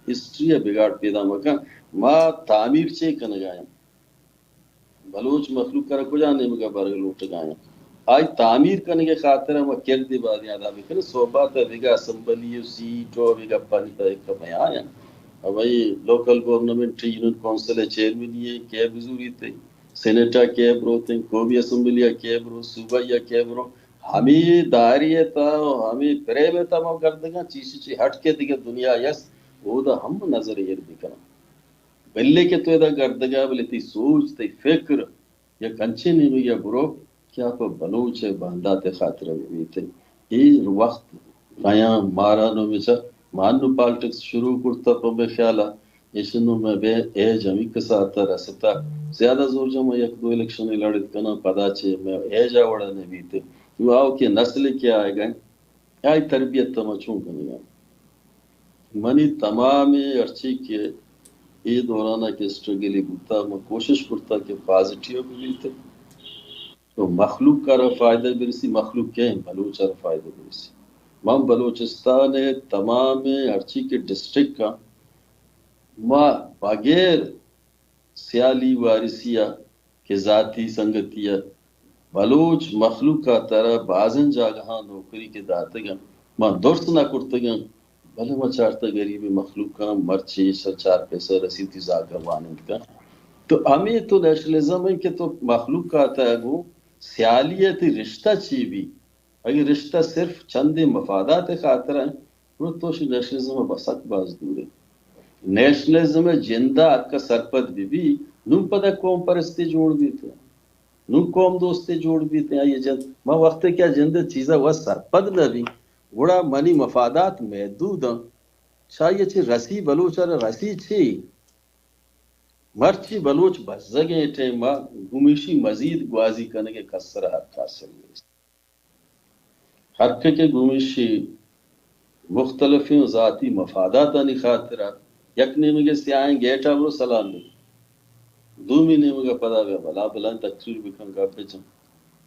ہسٹری بگاڑ پیدا مکن ما تعمیر چے کن گایا بلوچ مخلوق کرا کو جانے مگا برگ لوٹ گایا آج تعمیر کرنے کے خاطر ہم کردی بات یاد آبی صحبات بگا اسمبلی سیٹو بگا پانی تا ایک بیان ہے بھائی local government union council chairman یہ کیب ضروری تھے سینیٹا کیب رو تھے کوبی اسمبلی کیب رو صوبہ یا کیب رو ہمیں دائریے تا ہمیں پرے میں تا مو کردگا چیزی ہٹ کے دیگه دنیا یس وہ دا ہم نظر یہ بکنا بلے کے تو دا کردگا بلے تی سوچ تی فکر یا کنچے نہیں ہوئی یا برو کیا پا بلوچ باندات خاطر بھی تھے یہ وقت نیا مارانو میں چا مانو پالٹکس شروع کرتا پا بے خیالا ایشنو میں بے ایج ہمیں کساتا رستا زیادہ زور جمع یک دو الیکشن لڑت کنا پدا چھے میں ایج آوڑا نبی تھے تو آؤ کہ نسل کیا آئے گئے آئی تربیت تمہ چون کنی گا منی تمام ارچی کے یہ دورانا کے اسٹرگلی بوتا میں کوشش کرتا کہ پازیٹیو بھی تھے تو مخلوق کا فائدہ برسی مخلوق کیا ہے بلوچ کا فائدہ برسی ماں بلوچستان تمام ارچی کے ڈسٹرکٹ کا ماں بغیر سیالی وارثیہ کے ذاتی سنگتیہ بلوچ مخلوق کا طرح بازن جاگہاں نوکری کے داتگاں ماں درست نہ کرتگاں بھلے ماں چارتا غریبی مخلوق کا مرچی سچار پیسہ رسیتی زاگہ وانند کا تو ہمیں تو نیشنلزم ہے کہ تو مخلوق کا آتا ہے وہ سیالیت رشتہ چی بھی اگر رشتہ صرف چند مفادات خاطر ہیں وہ تو نیشنلزم بسک باز دور ہے نیشنلزم جندہ کا سرپد بھی نم پدہ قوم پرستی جوڑ بھی تھے نم قوم دوستی جوڑ بھی تھے یہ جند ماں وقت کیا جند چیزہ وہ سرپد نہ بھی گوڑا منی مفادات محدود ہیں چاہیے چھے رسی بلوچ رسی چھے مرچی بلوچ بزگیں ٹیمہ گمیشی مزید گوازی کرنے کے کسر حق حاصل ہے حق کے گمیشی مختلف ذاتی مفادات آنی خاطرہ یک نیمگے سیاہیں گیٹا برو سلام دے دومی نیمگے پدا بیا بلا بلائیں تقریر بکن کا پیچھن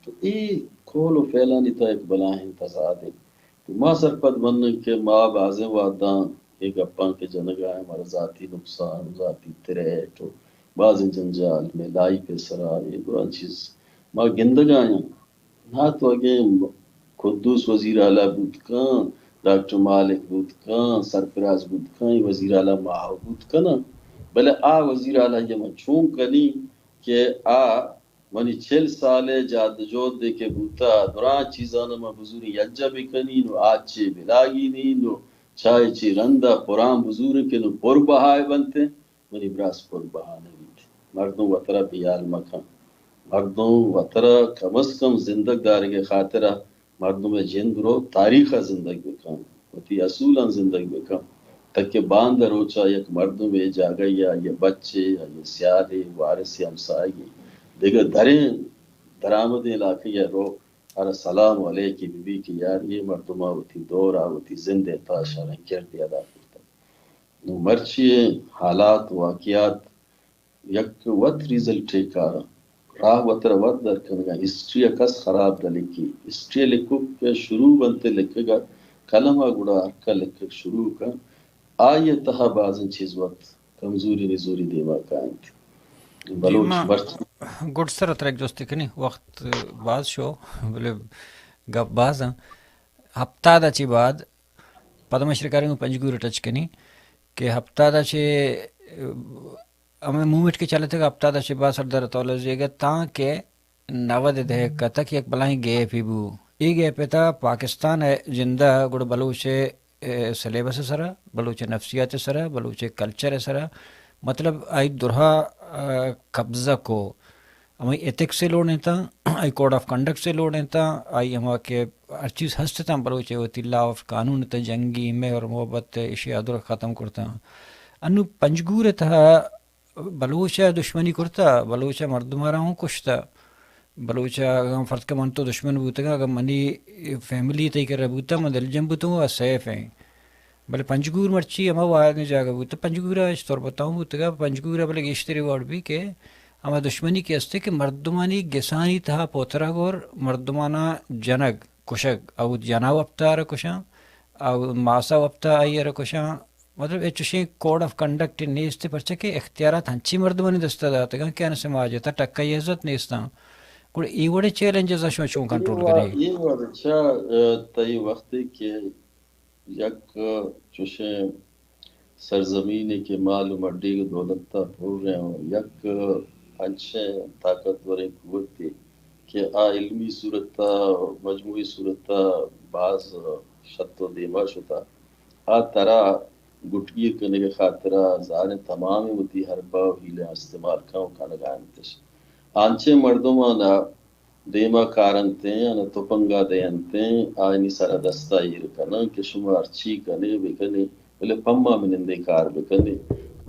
تو ای کھول و پھیلانی تا ایک بلائیں تضاد ہے تو ماں سرپت بننے کے ماں بازیں وعداں ایک اپاں کے جنگاہ ہمارا ذاتی نقصان ذاتی تریٹ بعض جنجال میں لائی پہ سرا یہ بران چیز ماں گندگاہیں نہ تو اگے قدوس وزیر اعلیٰ بود کان ڈاکٹر مالک بود کان سرفراز بود کان وزیر اعلیٰ ماہو بود کنا بلے آ وزیر اعلیٰ یہ من چون کنی کہ آ منی 40 سالے جاد جود دے کے بوتا دران چیزانا ما بزوری یجا بکنی نو آچے بلاگی نی نو چائے چی رندہ قرآن بزوری کے نو پر بہائے بنتے منی براس پر بہانے بھی تھے مردوں وطرہ بیال مکھن مردوں وطرہ کم از کم زندگ دار کے خاطرہ مردوں میں جند رو تاریخہ زندگی بکن وطی اصولاً زندگی بکن تک کہ باندھ روچا یک مردوں میں جاگئی یا یہ بچے یا یہ سیادے وارث ہمسائی دیکھو دریں درآمد علاقے یا رو ارہ سلام علیکی بی بی کی یار یہ مردمہ ہوتی دور آوتی زندے تاشاریں کردی ادا کرتا نو مرچی حالات واقعات یک وقت ریزلٹ ٹھیکارا راہ وتر ود در کنگا ہسٹری کس خراب نہ لکھی ہسٹری لکھو کہ شروع بنتے لکھے گا کلمہ گڑا کا لکھ شروع کا آئیے تہا بازن چیز وقت کمزوری نزوری دیوا کائنت بلوچ ما برچ گڈ سر ترک دوستی کنی وقت باز شو بولے گپ باز ہفتہ دا چی بعد پدم شرکاری میں پنجگور ٹچ کنی کہ ہفتہ دا چے ہمیں مومنٹ کے چلے تھے کہ ہفتہ دا چے بعد سردار تولز یہ گا تاکہ نود دے کتک یک بلائیں گے پی بو ای گے پیتا پاکستان ہے زندہ گڑ بلوچ سلیبس سرا بلوچ نفسیات سرا بلوچ کلچر سرا مطلب آئی درہا قبضہ کو ہمیں ایتھکس سے لوڑ تا آئی کوڈ آف کنڈکٹ سے لوڑ تا آئی ہما کے ہر چیز ہستے تا بلوچے ہوتی لا آف قانون تا جنگی میں اور محبت اشیاء ادھر ختم کرتا انو پنجگور تا بلوچہ دشمنی کرتا بلوچہ مردمارا ہوں کشتا بلوچہ اگر فرض کا من تو دشمن بوتا گا اگر منی فیملی تی کر بوتا من دل جم بوتا ہوں سیف ہیں بلے پنجگور مرچی ہما واحد نے جاگا بوتا پنجگورا اس طور بتاؤں بوتا گا پنجگورا بلے گیشتری وارڈ بھی کہ ہما دشمنی کی ہستے کہ مردمانی گسانی تہا پوترا گور مردمانا جنگ کشگ او جنا وپتا را کشاں او ماسا وپتا آئی را کشاں مطلب یہ چوشیں کوڈ آف کنڈکٹ نیستے پرچہ کہ اختیارات ہنچی مردمانی دستا داتا گا کیا نسے ماجتا ٹکا عزت نیستا کوئی ای وڑے چیلنجز اشو چون کنٹرول کریں یہ اچھا تئی وقت کہ یک چوشیں سرزمین کے مال و مڈی کے دولت تا بھول رہے ہوں یک انچے طاقتور قوت تھی کہ علمی صورتا مجموعی صورتا بعض شت و دیما شتا ترا گٹگیر کرنے کے خاطرہ زاریں تمام ہوتی حربہ و ہیلیں استعمال کھاؤں کھانا گانتے آنچے مردمانا دیما کارنتے انا توپنگا دیانتے آئینی سارا دستا یہ رکھنا کہ شما ارچی کنے بکنے بلے پمہ منندے کار بکنے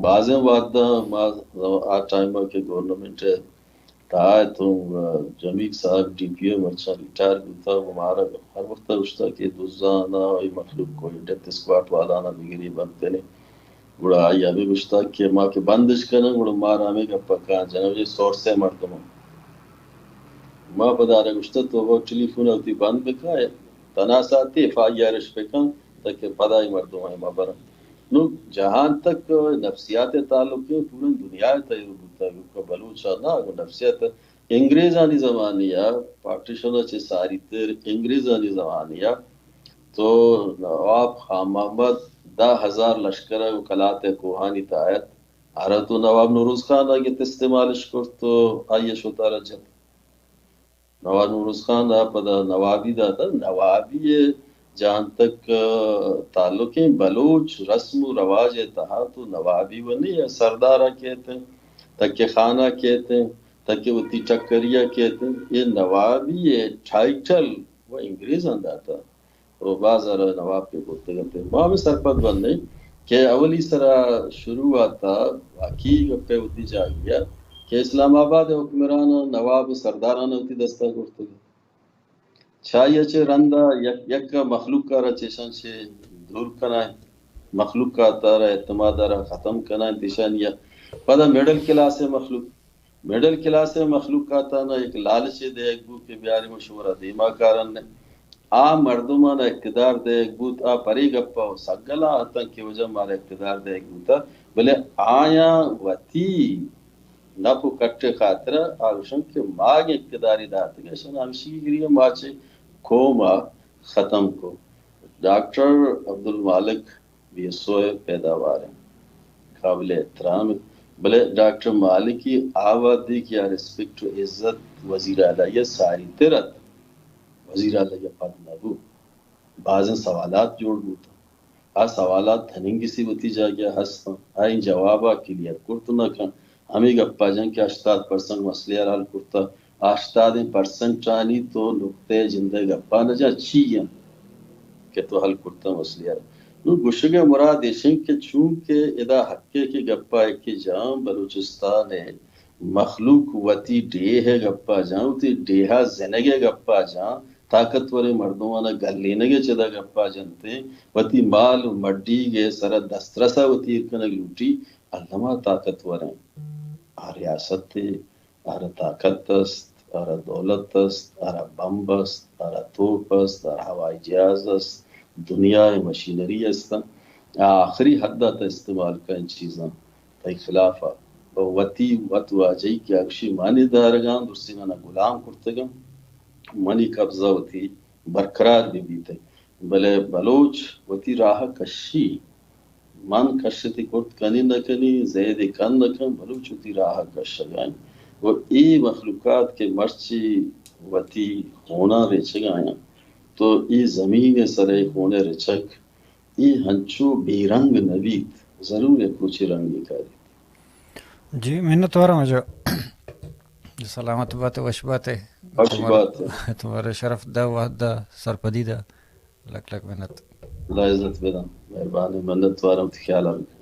بعضیں وعدہ آ ٹائمہ کے گورنمنٹ تاہے تو جمیل صاحب ڈی پی او مرچا ریٹائر ہوتا ہمارا ہر وقت اشتا کہ دوزانا وی مخلوق کوئی ڈیتھ اسکواٹ والانا بگری بنتے نے گوڑا آئی ابھی اشتا کہ ماں کے بندش کرنا گوڑا مارا ہمیں گپا کہاں جناب یہ سورس سے مردموں ماں بدارے اشتا تو وہ ٹیلیفون ہوتی بند بکا ہے تناساتی FIR بکا تاکہ پدائی مردموں ہے ماں برا نو جہاں تک نفسیات تعلق ہے پورا دنیا تیار ہوتا ہے بلوچا نہ نفسیات انگریزانی زمانیہ پارٹیشنہ چے ساری تر انگریزانی زمانیہ تو نواب خان محمد 10,000 لشکرہ و کلات کوہانی تایت آرہ تو نواب نوروز خان آگے استعمالش کرت تو آئیے شوتا رجت نواب نوروز خان پدا نوابی داتا نوابی جہاں تک تعلق ہیں بلوچ رسم و رواج تہا تو نوابی بنی یا سردارہ کہتے ہیں تک خانہ کہتے ہیں تک اتی چکریہ کہتے ہیں یہ نوابی یہ ٹائٹل وہ انگریز انداتا تو بعض نواب کے بولتے گئے وہاں میں سرپت بن نہیں کہ اولی سرا شروع آتا واقعی گپے ہوتی جا گیا کہ اسلام آباد حکمران نواب سرداران ہوتی دستہ کرتے گئے چاہیے چھے رندہ یک مخلوق کا رہا چیشان چھے دور کنائیں مخلوق کا تارا اعتماد رہا ختم کنائیں تیشانیہ پدا میڈل کلاس مخلوق کا تانا ایک لالچے دے ایک بو کے بیاری مشورہ دیما کارن نے مردمان اقتدار دے ایک بوت پری گپا ہو سگلا آتا کی وجہ مارا اقتدار دے ایک بوتا بلے آیا وطی نپو کٹے خاطرہ آگوشن کے ماگ اقتداری داتا گئے شن ہمشی گریہ ماچے کوما ختم کو ڈاکٹر عبدالمالک BSO پیداوار ہیں قابل احترام بلے ڈاکٹر مالکی آوادی کیا رسپیکٹ و عزت وزیر اعلیٰ ساری تیرت وزیر اعلیٰ پد نبو بعض سوالات جوڑ بوتا سوالات دھننگی سی بتی جا گیا ہستا آئین جوابا کلیر کرتنا کھا ہمیں گپا جائیں کہ 80% مسئلے حل کرتا 80% چانی تو نکتے جندے گپا نہ جا چیئیں کہ تو حل کرتا مسئلے حل نو گشگے مراد ایشن کہ چونکہ ادا حقے کی گپا ایک جام بلوچستان ہے مخلوق وطی ڈے ہے گپا جاں تی ڈیہا زنگے گپا جاں طاقتور مردمانا گل لینگے چدا گپا جانتے وطی مال مڈی گے سرد دسترسا وطی ارکنگ لوٹی علمہ طاقتور ہیں ریاست آرا طاقت است، آرا دولت است، آرا بمب است، آرا توپ است، آرا ہوائی جہاز است، دنیا مشینری است، آخری حد تا استعمال کا ان چیزاں تا خلاف وتی وت واجی کی اکشی مانی دارگان درسینا نہ غلام کرتگم منی قبضہ وتی برقرار بھی بیتے بلے بلوچ وتی راہ کشی من کشتی کرت کنی نکنی زید کن نکن بلوچ وتی راہ کشگائیں وہ ای مخلوقات کے مرچی وتی ہونا ریچگائیں تو ای زمین سرے ہونے رچک ای ہنچو بی رنگ نبیت ضرور ہے کچھ رنگی کاری. جی محنت وارا مجھے سلامت بات وش بات ہے اچھی بات ہے. تمہارے شرف دا وحد دا سرپدی دا لک لک محنت. اللہ عزت بیدم مہربانی منت وارم خیال رکھ.